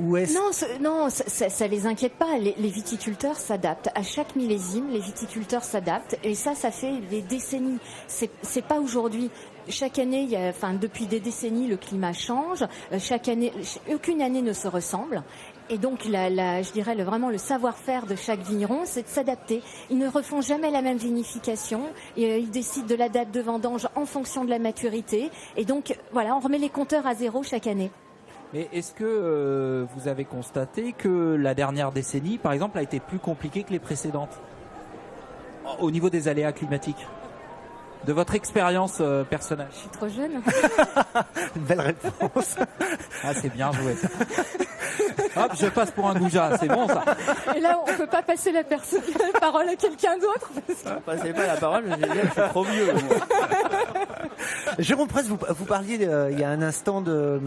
Speaker 5: Non, ça les inquiète pas. Les viticulteurs s'adaptent. À chaque millésime, les viticulteurs s'adaptent. Et ça fait des décennies. C'est pas aujourd'hui. Chaque année, depuis des décennies, le climat change. Chaque année, aucune année ne se ressemble. Et donc, je dirais vraiment le savoir-faire de chaque vigneron, c'est de s'adapter. Ils ne refont jamais la même vinification. Et, ils décident de la date de vendange en fonction de la maturité. Et donc, voilà, on remet les compteurs à zéro chaque année.
Speaker 1: Mais est-ce que vous avez constaté que la dernière décennie, par exemple, a été plus compliquée que les précédentes au niveau des aléas climatiques? De votre expérience personnelle.
Speaker 5: Je suis trop jeune.
Speaker 2: Une belle réponse.
Speaker 1: Ah, c'est bien joué. Hop, je passe pour un goujat, c'est bon ça.
Speaker 5: Et là, on peut pas passer la parole à quelqu'un d'autre.
Speaker 4: Passez pas la parole, je suis trop vieux.
Speaker 2: Jérôme Prince, vous parliez il y a un instant de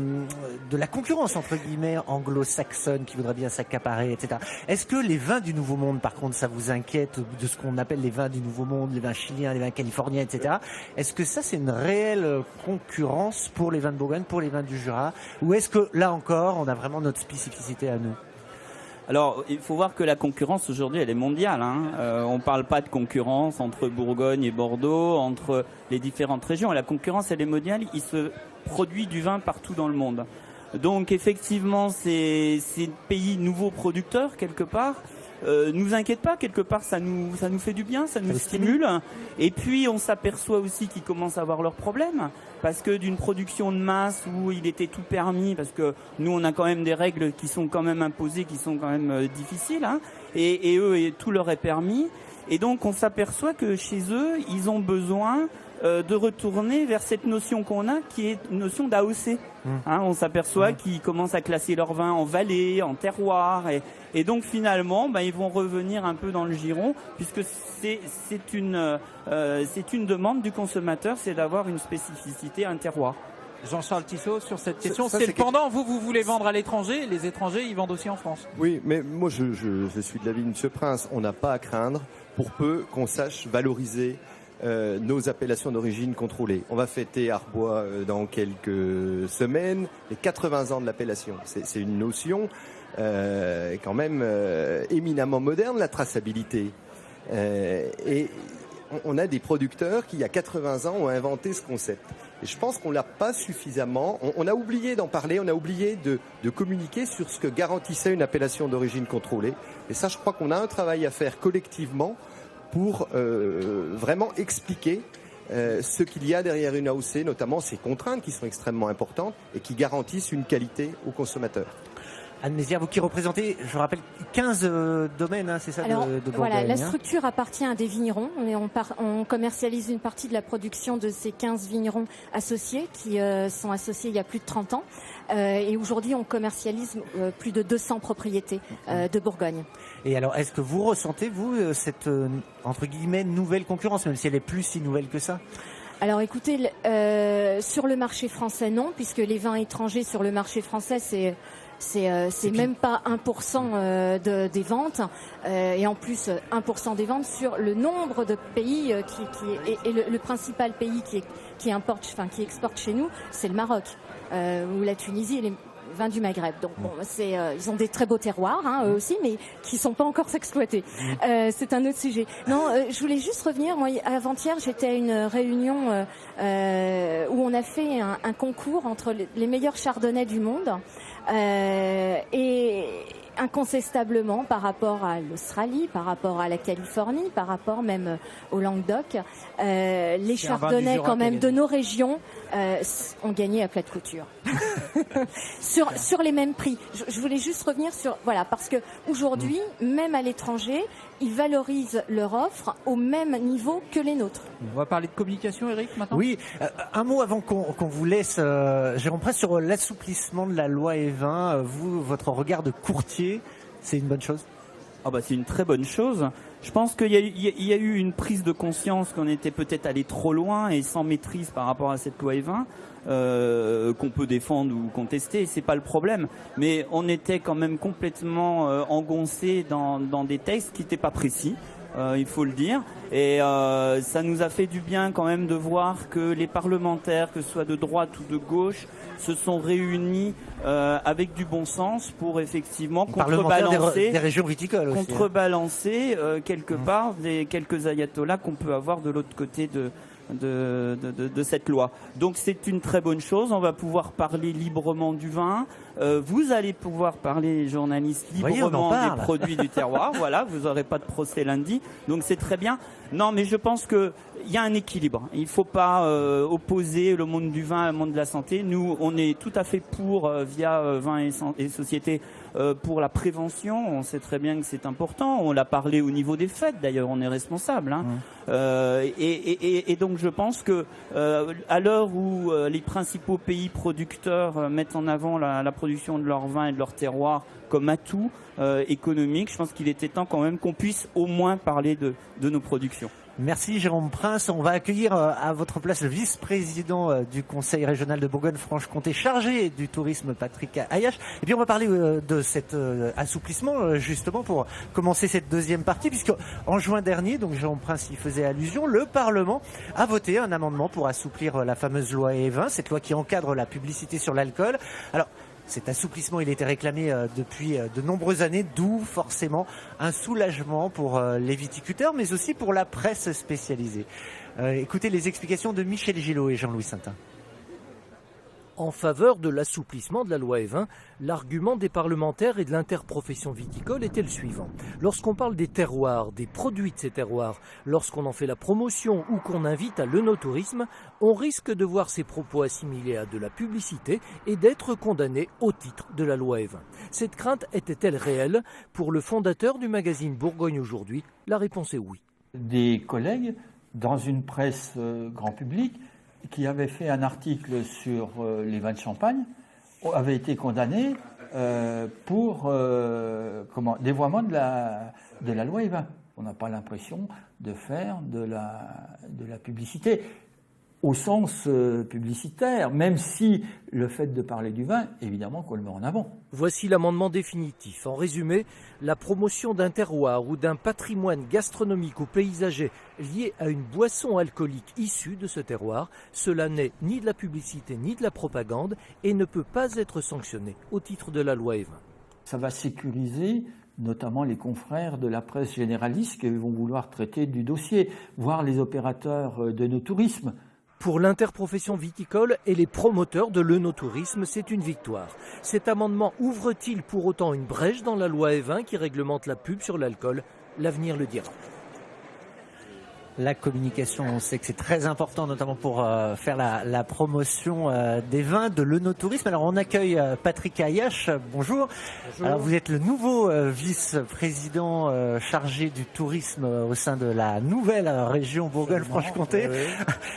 Speaker 2: la concurrence entre guillemets anglo-saxonne qui voudrait bien s'accaparer, etc. Est-ce que les vins du Nouveau Monde, par contre, ça vous inquiète, de ce qu'on appelle les vins du Nouveau Monde, les vins chiliens, les vins californiens, etc. Est-ce que ça, c'est une réelle concurrence pour les vins de Bourgogne, pour les vins du Jura, ou est-ce que là encore, on a vraiment notre spécificité à nous?
Speaker 4: Alors, il faut voir que la concurrence aujourd'hui, elle est mondiale. On ne parle pas de concurrence entre Bourgogne et Bordeaux, entre les différentes régions. La concurrence, elle est mondiale. Il se produit du vin partout dans le monde. Donc, effectivement, c'est pays nouveaux producteurs, quelque part. Nous inquiète pas, quelque part, ça nous fait du bien, ça nous stimule. Et puis, on s'aperçoit aussi qu'ils commencent à avoir leurs problèmes. Parce que d'une production de masse où il était tout permis, parce que nous, on a quand même des règles qui sont quand même imposées, qui sont quand même difficiles, et eux, tout leur est permis. Et donc, on s'aperçoit que chez eux, ils ont besoin de retourner vers cette notion qu'on a, qui est une notion d'AOC. On s'aperçoit qu'ils commencent à classer leur vin en vallée, en terroir, et donc finalement, ils vont revenir un peu dans le giron, puisque c'est une demande du consommateur, c'est d'avoir une spécificité, un terroir.
Speaker 1: Jean-Charles Tissot, sur cette question, c'est le pendant. Vous voulez vendre à l'étranger, les étrangers, ils vendent aussi en France.
Speaker 3: Oui, mais moi je suis de l'avis de M. Prince. On n'a pas à craindre pour peu qu'on sache valoriser nos appellations d'origine contrôlée. On va fêter Arbois dans quelques semaines, les 80 ans de l'appellation. C'est une notion quand même éminemment moderne, la traçabilité. Et on a des producteurs qui, il y a 80 ans, ont inventé ce concept. Et je pense qu'on l'a pas suffisamment. On a oublié d'en parler, on a oublié de communiquer sur ce que garantissait une appellation d'origine contrôlée. Et ça, je crois qu'on a un travail à faire collectivement pour vraiment expliquer ce qu'il y a derrière une AOC, notamment ces contraintes qui sont extrêmement importantes et qui garantissent une qualité aux consommateurs.
Speaker 2: Anne Mézières, vous qui représentez, je rappelle, 15 domaines, c'est ça,
Speaker 5: Alors,
Speaker 2: de Bourgogne.
Speaker 5: Voilà, la structure appartient à des vignerons. On commercialise une partie de la production de ces 15 vignerons associés qui sont associés il y a plus de 30 ans. Et aujourd'hui, on commercialise plus de 200 propriétés de Bourgogne.
Speaker 2: Et alors, est-ce que vous ressentez, vous, cette, entre guillemets, nouvelle concurrence, même si elle est plus si nouvelle que ça ?
Speaker 5: Alors écoutez, sur le marché français, non, puisque les vins étrangers sur le marché français, c'est même pas 1% des ventes, et en plus 1% des ventes sur le nombre de pays et le principal pays qui exporte chez nous, c'est le Maroc, ou la Tunisie et les vins du Maghreb. Donc bon, ils ont des très beaux terroirs, eux aussi, mais qui sont pas encore exploités. C'est un autre sujet. Non, je voulais juste revenir. Moi, avant-hier, j'étais à une réunion où on a fait un concours entre les meilleurs chardonnays du monde. Et incontestablement par rapport à l'Australie, par rapport à la Californie, par rapport même au Languedoc, les chardonnays quand même de nos régions ont gagné à plat de couture sur les mêmes prix. Je voulais juste revenir sur parce que aujourd'hui, même à l'étranger, ils valorisent leur offre au même niveau que les nôtres.
Speaker 1: On va parler de communication, Eric, maintenant.
Speaker 2: Oui, un mot avant qu'on vous laisse, Jérôme Prince, sur l'assouplissement de la loi E20. Vous, votre regard de courtier, c'est une bonne chose ?
Speaker 4: C'est une très bonne chose. Je pense qu'il y a eu une prise de conscience qu'on était peut-être allé trop loin et sans maîtrise par rapport à cette loi E20, qu'on peut défendre ou contester, c'est pas le problème. Mais on était quand même complètement engoncé dans des textes qui n'étaient pas précis. Il faut le dire, et ça nous a fait du bien quand même de voir que les parlementaires, que ce soit de droite ou de gauche, se sont réunis avec du bon sens pour effectivement contrebalancer
Speaker 2: des régions viticoles aussi,
Speaker 4: quelque part des quelques ayatollahs qu'on peut avoir de l'autre côté de cette loi. Donc c'est une très bonne chose, on va pouvoir parler librement du vin, vous allez pouvoir parler, les journalistes, librement des produits du terroir, voilà, vous n'aurez pas de procès lundi, donc c'est très bien. Non, mais je pense qu'il y a un équilibre, il ne faut pas opposer le monde du vin au monde de la santé. Nous, on est tout à fait pour, via Vin et Société, pour la prévention, on sait très bien que c'est important, on l'a parlé au niveau des fêtes d'ailleurs, on est responsable, et donc je pense que à l'heure où les principaux pays producteurs mettent en avant la production de leur vin et de leur terroir comme atout économique, je pense qu'il était temps quand même qu'on puisse au moins parler de nos productions.
Speaker 2: Merci Jérôme Prince. On va accueillir à votre place le vice-président du Conseil régional de Bourgogne-Franche-Comté chargé du tourisme, Patrick Ayache. Et puis on va parler de cet assouplissement justement pour commencer cette deuxième partie, puisque en juin dernier, donc Jérôme Prince y faisait allusion, le Parlement a voté un amendement pour assouplir la fameuse loi E20, cette loi qui encadre la publicité sur l'alcool. Alors, cet assouplissement, il était réclamé depuis de nombreuses années, d'où forcément un soulagement pour les viticulteurs, mais aussi pour la presse spécialisée. Écoutez les explications de Michel Gillot et Jean-Louis Saintin.
Speaker 9: En faveur de l'assouplissement de la loi E20, l'argument des parlementaires et de l'interprofession viticole était le suivant. Lorsqu'on parle des terroirs, des produits de ces terroirs, lorsqu'on en fait la promotion ou qu'on invite à l'œnotourisme, on risque de voir ces propos assimilés à de la publicité et d'être condamnés au titre de la loi E20. Cette crainte était-elle réelle ? Pour le fondateur du magazine Bourgogne aujourd'hui, la réponse est oui.
Speaker 10: Des collègues dans une presse grand public qui avait fait un article sur les vins de Champagne, avait été condamné pour dévoiement de la loi Evin. On n'a pas l'impression de faire de la publicité au sens publicitaire, même si le fait de parler du vin, évidemment qu'on le met en avant.
Speaker 9: Voici l'amendement définitif. En résumé, la promotion d'un terroir ou d'un patrimoine gastronomique ou paysager lié à une boisson alcoolique issue de ce terroir, cela n'est ni de la publicité ni de la propagande et ne peut pas être sanctionné au titre de la loi Evin.
Speaker 10: Ça va sécuriser notamment les confrères de la presse généraliste qui vont vouloir traiter du dossier, voire les opérateurs de nos tourismes.
Speaker 9: Pour l'interprofession viticole et les promoteurs de l'œnotourisme, c'est une victoire. Cet amendement ouvre-t-il pour autant une brèche dans la loi Evin qui réglemente la pub sur l'alcool? L'avenir le dira.
Speaker 2: La communication, on sait que c'est très important, notamment pour faire la promotion des vins, de l'œnotourisme. Alors on accueille Patrick Ayache, bonjour. Bonjour. Alors vous êtes le nouveau vice-président chargé du tourisme au sein de la nouvelle région Bourgogne-Franche-Comté. Oui.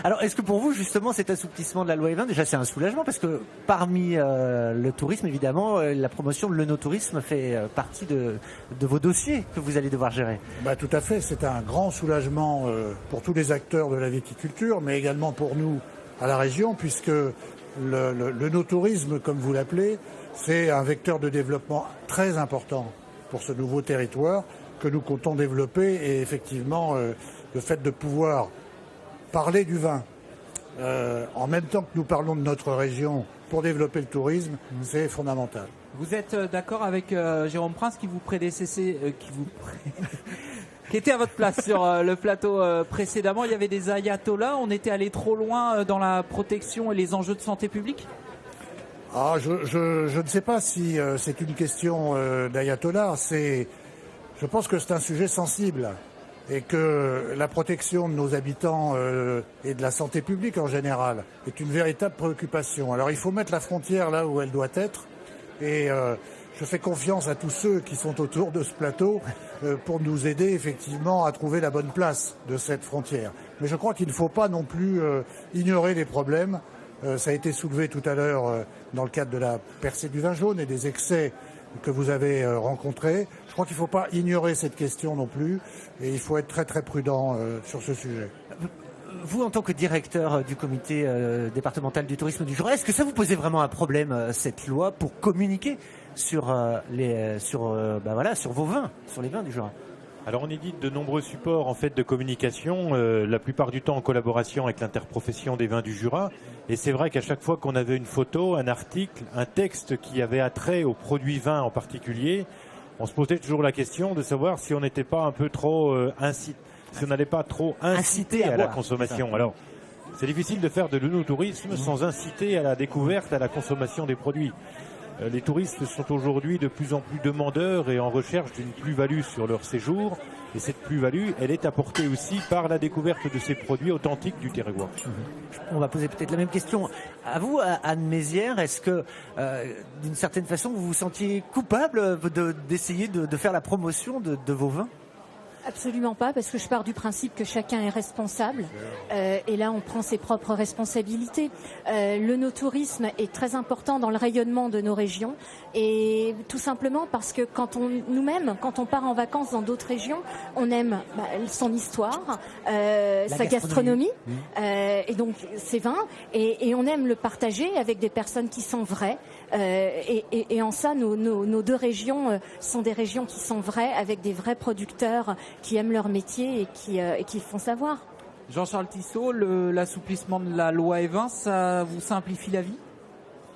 Speaker 2: Alors est-ce que pour vous justement cet assouplissement de la loi Evin, déjà c'est un soulagement parce que parmi le tourisme évidemment, la promotion de l'œnotourisme fait partie de vos dossiers que vous allez devoir gérer?
Speaker 11: Tout à fait, c'est un grand soulagement pour tous les acteurs de la viticulture, mais également pour nous à la région, puisque l'œnotourisme, comme vous l'appelez, c'est un vecteur de développement très important pour ce nouveau territoire que nous comptons développer. Et effectivement, le fait de pouvoir parler du vin en même temps que nous parlons de notre région pour développer le tourisme, c'est fondamental.
Speaker 1: Vous êtes d'accord avec Jérôme Prince qui vous qui était à votre place sur le plateau précédemment? Il y avait des ayatollahs, on était allé trop loin dans la protection et les enjeux de santé publique?
Speaker 11: Je ne sais pas si c'est une question d'ayatollah. Je pense que c'est un sujet sensible et que la protection de nos habitants et de la santé publique en général est une véritable préoccupation. Alors il faut mettre la frontière là où elle doit être et je fais confiance à tous ceux qui sont autour de ce plateau pour nous aider effectivement à trouver la bonne place de cette frontière. Mais je crois qu'il ne faut pas non plus ignorer les problèmes. Ça a été soulevé tout à l'heure dans le cadre de la percée du vin jaune et des excès que vous avez rencontrés. Je crois qu'il ne faut pas ignorer cette question non plus et il faut être très très prudent sur ce sujet.
Speaker 2: Vous, en tant que directeur du comité départemental du tourisme du Jura, est-ce que ça vous posait vraiment un problème, cette loi, pour communiquer sur vos vins, sur les vins du Jura?
Speaker 6: Alors on édite de nombreux supports en fait de communication, la plupart du temps en collaboration avec l'interprofession des vins du Jura. Et c'est vrai qu'à chaque fois qu'on avait une photo, un article, un texte qui avait attrait aux produits vins en particulier, on se posait toujours la question de savoir si on n'était pas un peu trop si on n'allait pas trop inciter à la consommation. Alors, c'est difficile de faire de l'œnotourisme sans inciter à la découverte, à la consommation des produits. Les touristes sont aujourd'hui de plus en plus demandeurs et en recherche d'une plus-value sur leur séjour. Et cette plus-value, elle est apportée aussi par la découverte de ces produits authentiques du terroir.
Speaker 2: On va poser peut-être la même question à vous, Anne Mézières. Est-ce que, d'une certaine façon, vous vous sentiez coupable d'essayer de faire la promotion de vos vins?
Speaker 5: Absolument pas, parce que je pars du principe que chacun est responsable et là on prend ses propres responsabilités. L'œnotourisme est très important dans le rayonnement de nos régions et tout simplement parce que quand on part en vacances dans d'autres régions, on aime son histoire, sa gastronomie et donc ses vins et on aime le partager avec des personnes qui sont vraies et en ça nos deux régions sont des régions qui sont vraies avec des vrais producteurs qui aiment leur métier et qui font savoir.
Speaker 1: Jean-Charles Tissot, l'assouplissement de la loi Evin, ça vous simplifie la vie?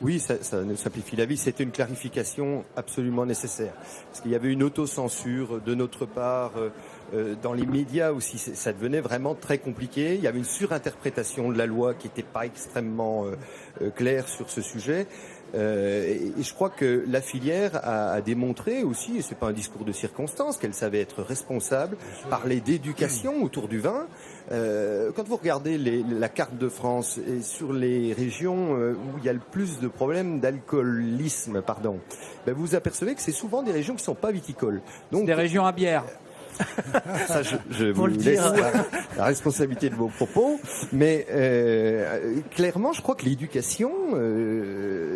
Speaker 3: Oui, ça nous simplifie la vie. C'était une clarification absolument nécessaire. Parce qu'il y avait une autocensure de notre part. Dans les médias aussi, ça devenait vraiment très compliqué. Il y avait une surinterprétation de la loi qui n'était pas extrêmement claire sur ce sujet. Et je crois que la filière a démontré aussi, et c'est pas un discours de circonstance, qu'elle savait être responsable, parler d'éducation autour du vin. Quand vous regardez la carte de France et sur les régions où il y a le plus de problèmes d'alcoolisme, vous apercevez que c'est souvent des régions qui sont pas viticoles. Donc
Speaker 1: des régions à bière.
Speaker 3: Ça, je vous laisse la responsabilité de vos propos. Mais clairement, je crois que l'éducation,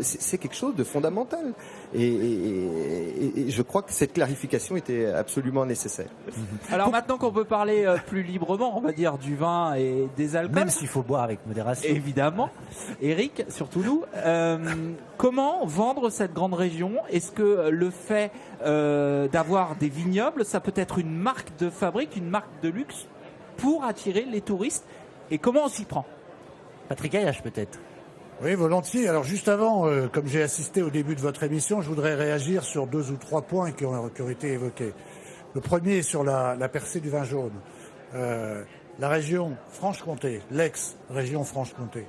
Speaker 3: c'est quelque chose de fondamental. Et je crois que cette clarification était absolument nécessaire.
Speaker 1: Alors maintenant qu'on peut parler plus librement, on va dire, du vin et des alcools.
Speaker 2: Même s'il faut boire avec modération.
Speaker 1: Évidemment. Eric, surtout nous, comment vendre cette grande région? Est-ce que le fait d'avoir des vignobles, ça peut être une marque de fabrique, une marque de luxe pour attirer les touristes? Et comment on s'y prend?
Speaker 2: Patrick Ayache, peut-être.
Speaker 11: Oui, volontiers. Alors juste avant, comme j'ai assisté au début de votre émission, je voudrais réagir sur 2 ou 3 points qui ont été évoqués. Le premier est sur la percée du vin jaune. La région Franche-Comté, l'ex-région Franche-Comté,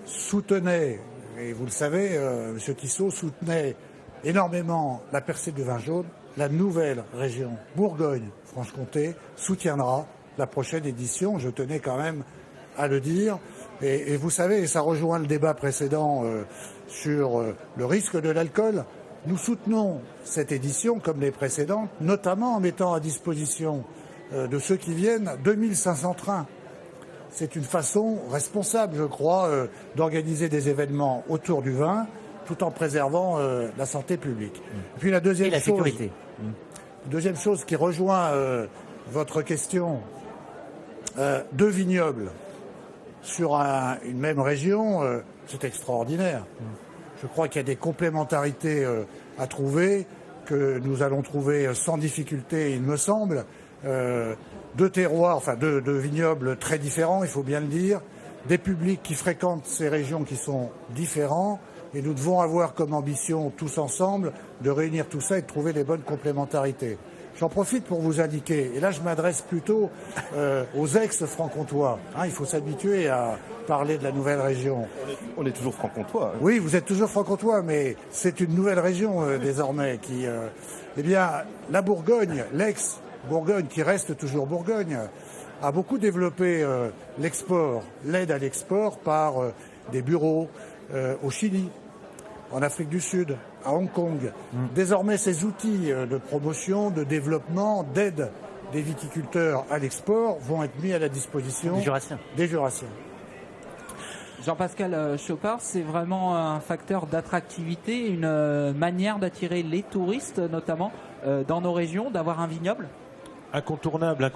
Speaker 11: soutenait, et vous le savez, M. Tissot soutenait énormément la percée du vin jaune. La nouvelle région Bourgogne-Franche-Comté soutiendra la prochaine édition. Je tenais quand même à le dire. Et vous savez, et ça rejoint le débat précédent sur le risque de l'alcool, nous soutenons cette édition comme les précédentes, notamment en mettant à disposition de ceux qui viennent 2500 trains. C'est une façon responsable, je crois, d'organiser des événements autour du vin tout en préservant la santé publique. Et puis la deuxième
Speaker 2: sécurité.
Speaker 11: Deuxième chose qui rejoint votre question, 2 vignobles sur une même région, c'est extraordinaire. Je crois qu'il y a des complémentarités à trouver, que nous allons trouver sans difficulté, il me semble. 2 terroirs, enfin 2 vignobles très différents, il faut bien le dire. Des publics qui fréquentent ces régions qui sont différents. Et nous devons avoir comme ambition, tous ensemble, de réunir tout ça et de trouver les bonnes complémentarités. J'en profite pour vous indiquer, et là je m'adresse plutôt aux ex-franc-comtois. Il faut s'habituer à parler de la nouvelle région.
Speaker 3: On est toujours franc-comtois.
Speaker 11: Oui, vous êtes toujours franc-comtois, mais c'est une nouvelle région désormais qui... eh bien, la Bourgogne, l'ex-Bourgogne, qui reste toujours Bourgogne, a beaucoup développé l'export, l'aide à l'export par des bureaux au Chili, en Afrique du Sud, à Hong Kong. Désormais, ces outils de promotion, de développement, d'aide des viticulteurs à l'export vont être mis à la disposition des Jurassiens.
Speaker 1: Jean-Pascal Chopard, c'est vraiment un facteur d'attractivité, une manière d'attirer les touristes, notamment dans nos régions, d'avoir un vignoble?
Speaker 6: Incontournable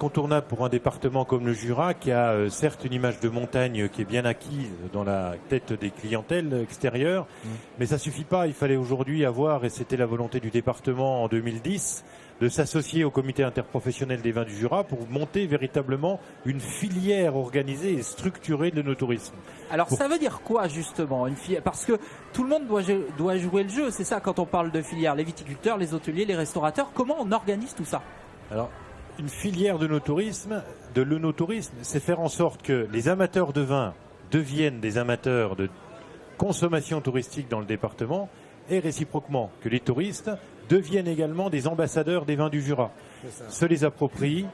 Speaker 6: pour un département comme le Jura, qui a certes une image de montagne qui est bien acquise dans la tête des clientèles extérieures, mais ça suffit pas. Il fallait aujourd'hui avoir, et c'était la volonté du département en 2010, de s'associer au comité interprofessionnel des vins du Jura pour monter véritablement une filière organisée et structurée de l'œnotourisme.
Speaker 1: Alors ça veut dire quoi justement une filière? Parce que tout le monde doit jouer le jeu, c'est ça quand on parle de filière, les viticulteurs, les hôteliers, les restaurateurs. Comment on organise tout ça?
Speaker 6: Alors, une filière de l'œnotourisme, c'est faire en sorte que les amateurs de vin deviennent des amateurs de consommation touristique dans le département et réciproquement que les touristes deviennent également des ambassadeurs des vins du Jura, se les approprient,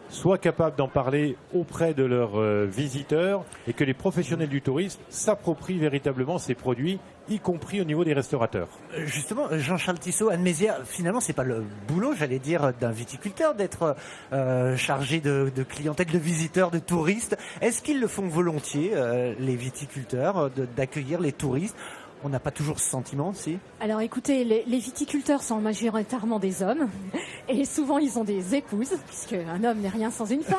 Speaker 6: soient capables d'en parler auprès de leurs visiteurs et que les professionnels du tourisme s'approprient véritablement ces produits, y compris au niveau des restaurateurs.
Speaker 2: Justement, Jean-Charles Tissot, Anne Mézières, finalement, c'est pas le boulot, j'allais dire, d'un viticulteur d'être chargé de clientèle, de visiteurs, de touristes. Est-ce qu'ils le font volontiers, les viticulteurs, d'accueillir les touristes? On n'a pas toujours ce sentiment, si?
Speaker 5: Alors écoutez, les viticulteurs sont majoritairement des hommes et souvent ils ont des épouses, puisque un homme n'est rien sans une femme.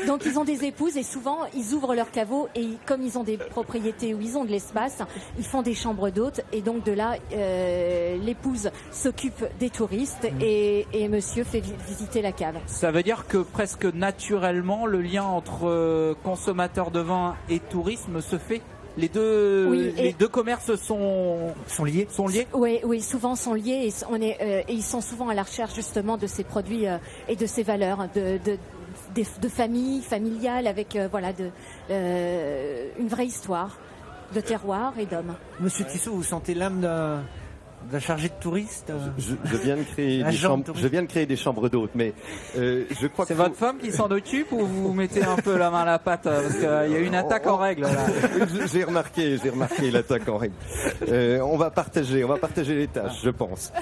Speaker 5: Donc ils ont des épouses et souvent ils ouvrent leur caveau et comme ils ont des propriétés où ils ont de l'espace, ils font des chambres d'hôtes et donc de là l'épouse s'occupe des touristes et monsieur fait visiter la cave.
Speaker 1: Ça veut dire que presque naturellement le lien entre consommateurs de vin et tourisme se fait? Les deux commerces sont liés.
Speaker 5: Oui, souvent sont liés et ils sont souvent à la recherche justement de ces produits et de ces valeurs de famille familiale avec une vraie histoire de terroir et d'hommes.
Speaker 2: Monsieur Tissot, vous sentez l'âme d'un chargé de touristes?
Speaker 3: Je viens de créer des chambres d'hôtes, mais je crois que
Speaker 1: c'est votre femme qui s'en occupe ou vous mettez un peu la main à la pâte parce qu'il y a une attaque en règle là.
Speaker 3: J'ai remarqué l'attaque en règle. On va partager les tâches, je pense.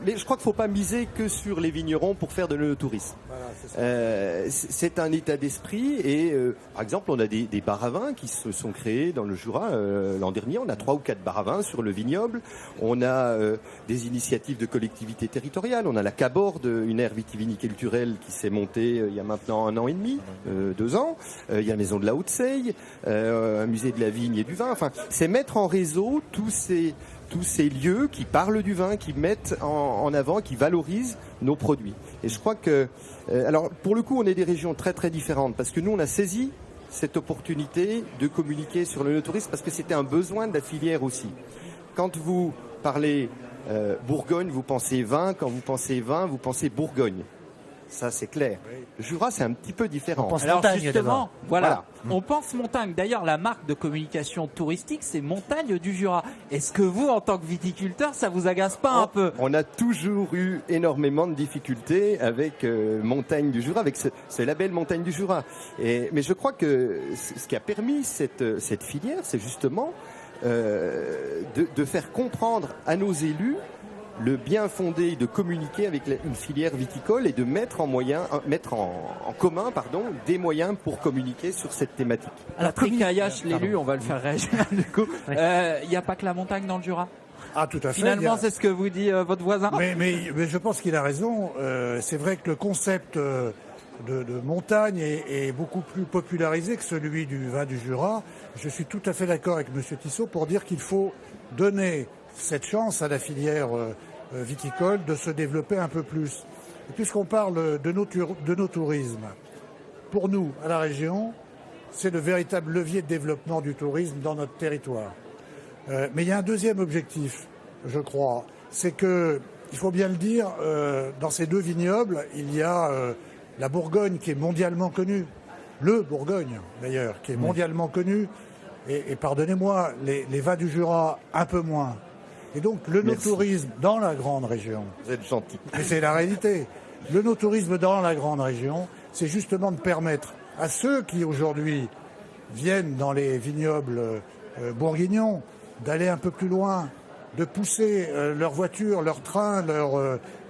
Speaker 3: mais je crois qu'il ne faut pas miser que sur les vignerons pour faire de l'œnotourisme. Voilà, c'est un état d'esprit et par exemple on a des bars à vin qui se sont créés dans le Jura l'an dernier. On a 3 ou 4 bars à vin sur le vignoble. On a des initiatives de collectivités territoriales. On a la Caborde, une aire vitiviniculturelle qui s'est montée il y a maintenant 1 an et demi, 2 ans. Il y a la Maison de la Haute-Seille, un musée de la vigne et du vin. Enfin, c'est mettre en réseau tous ces lieux qui parlent du vin, qui mettent en avant, qui valorisent nos produits. Et je crois que, alors pour le coup, on est des régions très très différentes parce que nous, on a saisi cette opportunité de communiquer sur l'œnotourisme parce que c'était un besoin de la filière aussi. Quand vous parlez Bourgogne, vous pensez vin. Quand vous pensez vin, vous pensez Bourgogne. Ça, c'est clair. Le Jura, c'est un petit peu différent.
Speaker 2: On pense
Speaker 1: Alors
Speaker 2: montagne,
Speaker 1: justement, voilà, on pense montagne. D'ailleurs, la marque de communication touristique, c'est Montagne du Jura. Est-ce que vous, en tant que viticulteur, ça vous agace pas un peu?
Speaker 3: On a toujours eu énormément de difficultés avec Montagne du Jura, avec ce label Montagne du Jura. Mais je crois que ce qui a permis cette filière, c'est justement de faire comprendre à nos élus le bien fondé de communiquer avec une filière viticole et de mettre en commun des moyens pour communiquer sur cette thématique.
Speaker 1: Alors, Tricaillache, l'élu, on va le faire réagir du coup. Il n'y a pas que la montagne dans le Jura?
Speaker 11: Ah, tout à fait.
Speaker 1: Finalement, c'est ce que vous dit votre voisin.
Speaker 11: Mais je pense qu'il a raison. C'est vrai que le concept de montagne est beaucoup plus popularisé que celui du vin du Jura. Je suis tout à fait d'accord avec M. Tissot pour dire qu'il faut donner cette chance à la filière viticole de se développer un peu plus. Et puisqu'on parle de nos tourismes, pour nous, à la région, c'est le véritable levier de développement du tourisme dans notre territoire. Mais il y a un deuxième objectif, je crois, c'est que, il faut bien le dire, dans ces 2 vignobles, il y a la Bourgogne qui est mondialement connue, le Bourgogne d'ailleurs, qui est mondialement connu, et pardonnez-moi, les vins du Jura un peu moins. Et donc, le no-tourisme dans la grande région.
Speaker 3: Vous êtes gentil.
Speaker 11: Mais c'est la réalité. Le no-tourisme dans la grande région, c'est justement de permettre à ceux qui aujourd'hui viennent dans les vignobles bourguignons d'aller un peu plus loin, de pousser leur voiture, leur train,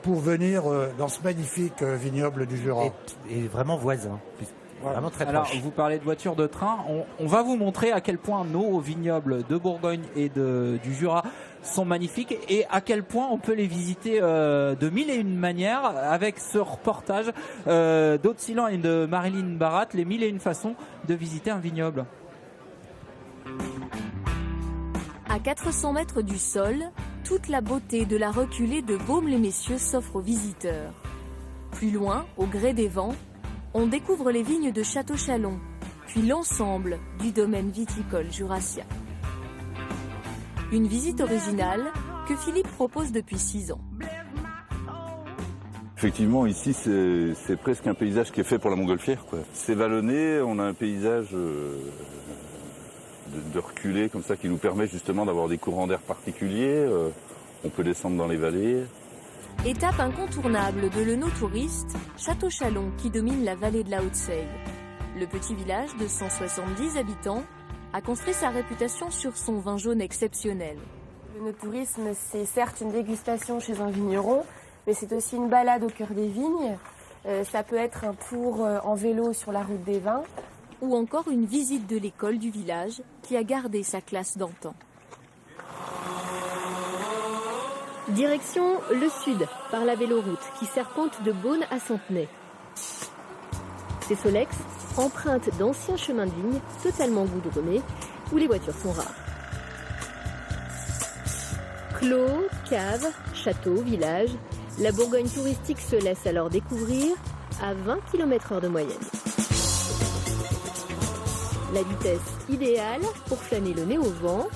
Speaker 11: pour venir dans ce magnifique vignoble du Jura.
Speaker 2: Et vraiment voisin. Vraiment très
Speaker 1: Alors,
Speaker 2: proche.
Speaker 1: vous parlez de voitures de train. On va vous montrer à quel point nos vignobles de Bourgogne et du Jura sont magnifiques et à quel point on peut les visiter de mille et une manières avec ce reportage d'Aude Silan et de Marilyn Barat, les mille et une façons de visiter un vignoble.
Speaker 12: À 400 mètres du sol, toute la beauté de la reculée de Baume-les-Messieurs s'offre aux visiteurs. Plus loin, au gré des vents, on découvre les vignes de Château-Chalon, puis l'ensemble du domaine viticole jurassien. Une visite originale que Philippe propose depuis 6 ans.
Speaker 13: Effectivement, ici, c'est presque un paysage qui est fait pour la montgolfière, quoi. C'est vallonné, on a un paysage de reculé comme ça qui nous permet justement d'avoir des courants d'air particuliers. On peut descendre dans les vallées.
Speaker 12: Étape incontournable de l'œnotouriste, Château-Chalon qui domine la vallée de la Haute-Seille. Le petit village de 170 habitants a construit sa réputation sur son vin jaune exceptionnel.
Speaker 14: L'œnotourisme, c'est certes une dégustation chez un vigneron, mais c'est aussi une balade au cœur des vignes. Ça peut être un tour en vélo sur la route des vins.
Speaker 12: Ou encore une visite de l'école du village qui a gardé sa classe d'antan.
Speaker 15: Direction le sud, par la véloroute qui serpente de Beaune à Centenay. C'est Solex, empreinte d'anciens chemins de vigne totalement goudronnés, où les voitures sont rares. Clos, caves, châteaux, villages, la Bourgogne touristique se laisse alors découvrir à 20 km/h de moyenne. La vitesse idéale pour flâner le nez au vent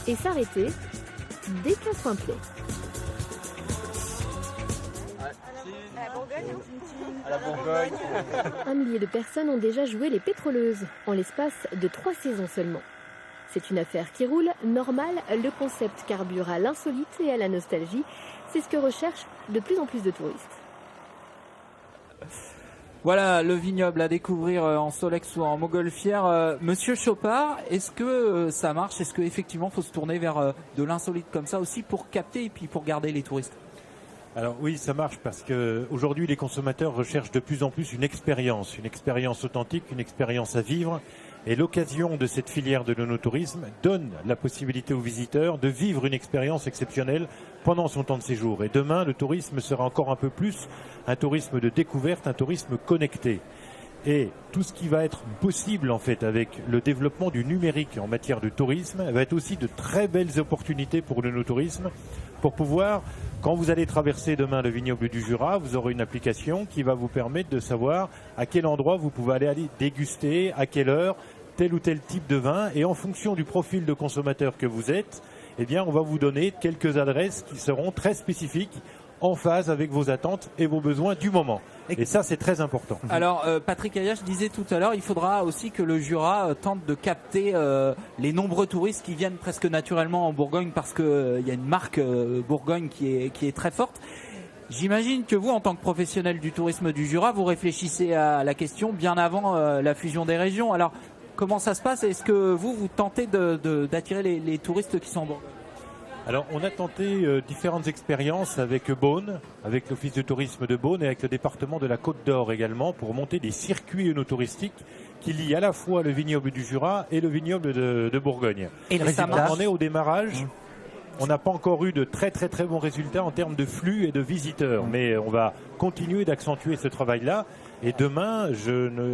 Speaker 15: et s'arrêter dès qu'un point plaît. Un millier de personnes ont déjà joué les pétroleuses en l'espace de 3 saisons seulement. C'est une affaire qui roule, normal, le concept carbure à l'insolite et à la nostalgie. C'est ce que recherchent de plus en plus de touristes.
Speaker 1: Voilà le vignoble à découvrir en Solex ou en montgolfière. Monsieur Chopard, est-ce que ça marche? Est-ce qu'effectivement il faut se tourner vers de l'insolite comme ça aussi pour capter et puis pour garder les touristes?
Speaker 6: Alors oui, ça marche parce que aujourd'hui les consommateurs recherchent de plus en plus une expérience authentique, une expérience à vivre. Et l'occasion de cette filière de l'onotourisme donne la possibilité aux visiteurs de vivre une expérience exceptionnelle pendant son temps de séjour. Et demain, le tourisme sera encore un peu plus un tourisme de découverte, un tourisme connecté. Et tout ce qui va être possible en fait avec le développement du numérique en matière de tourisme va être aussi de très belles opportunités pour l'onotourisme pour pouvoir, quand vous allez traverser demain le vignoble du Jura, vous aurez une application qui va vous permettre de savoir à quel endroit vous pouvez aller déguster, à quelle heure, tel ou tel type de vin. Et en fonction du profil de consommateur que vous êtes, eh bien, on va vous donner quelques adresses qui seront très spécifiques, en phase avec vos attentes et vos besoins du moment. Et ça, c'est très important.
Speaker 1: Alors, Patrick Ayache disait tout à l'heure, il faudra aussi que le Jura tente de capter les nombreux touristes qui viennent presque naturellement en Bourgogne parce qu'il y a une marque Bourgogne qui est très forte. J'imagine que vous, en tant que professionnel du tourisme du Jura, vous réfléchissez à la question bien avant la fusion des régions. Alors, comment ça se passe? Est-ce que vous tentez d'attirer les touristes qui sont en Bourgogne?
Speaker 6: Alors, on a tenté différentes expériences avec Beaune, avec l'Office de tourisme de Beaune et avec le département de la Côte d'Or également pour monter des circuits œnotouristiques qui lient à la fois le vignoble du Jura et le vignoble de Bourgogne.
Speaker 2: Et le résultat ?
Speaker 6: On en est au démarrage. On n'a pas encore eu de très bons résultats en termes de flux et de visiteurs, mais on va continuer d'accentuer ce travail-là. Et demain,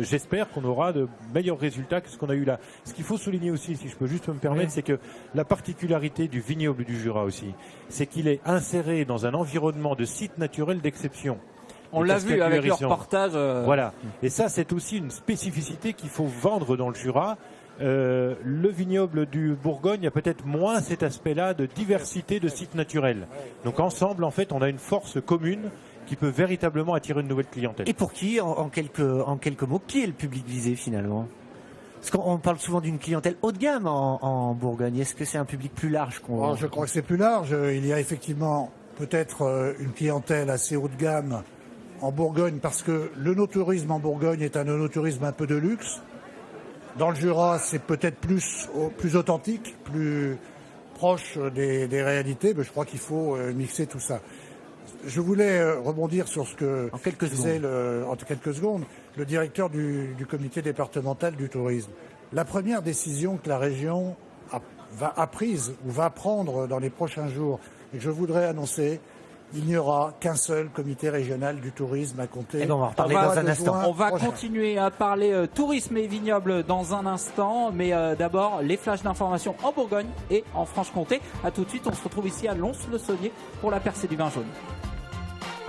Speaker 6: j'espère qu'on aura de meilleurs résultats que ce qu'on a eu là. Ce qu'il faut souligner aussi, si je peux juste me permettre, c'est que la particularité du vignoble du Jura aussi, c'est qu'il est inséré dans un environnement de site naturel d'exception.
Speaker 1: On l'a vu avec leur reportage.
Speaker 6: Voilà. Et ça, c'est aussi une spécificité qu'il faut vendre dans le Jura. Le vignoble du Bourgogne a peut-être moins cet aspect-là de diversité de sites naturels. Donc ensemble, en fait, on a une force commune qui peut véritablement attirer une nouvelle clientèle.
Speaker 2: Et pour qui, en quelques mots, qui est le public visé finalement? Parce qu'on parle souvent d'une clientèle haut de gamme en Bourgogne. Est-ce que c'est un public plus large
Speaker 11: Je crois que c'est plus large. Il y a effectivement peut-être une clientèle assez haut de gamme en Bourgogne parce que l'œnotourisme en Bourgogne est un œnotourisme un peu de luxe. Dans le Jura, c'est peut-être plus authentique, plus proche des réalités, mais je crois qu'il faut mixer tout ça. Je voulais rebondir sur ce que disait en quelques secondes le directeur du comité départemental du tourisme. La première décision que la région a prise ou va prendre dans les prochains jours, et que je voudrais annoncer, il n'y aura qu'un seul comité régional du tourisme à compter.
Speaker 2: On va en reparler dans un instant.
Speaker 1: On va continuer à parler tourisme et vignoble dans un instant, mais d'abord les flashs d'information en Bourgogne et en Franche-Comté. À tout de suite, on se retrouve ici à Lons-le-Saunier pour la percée du vin jaune.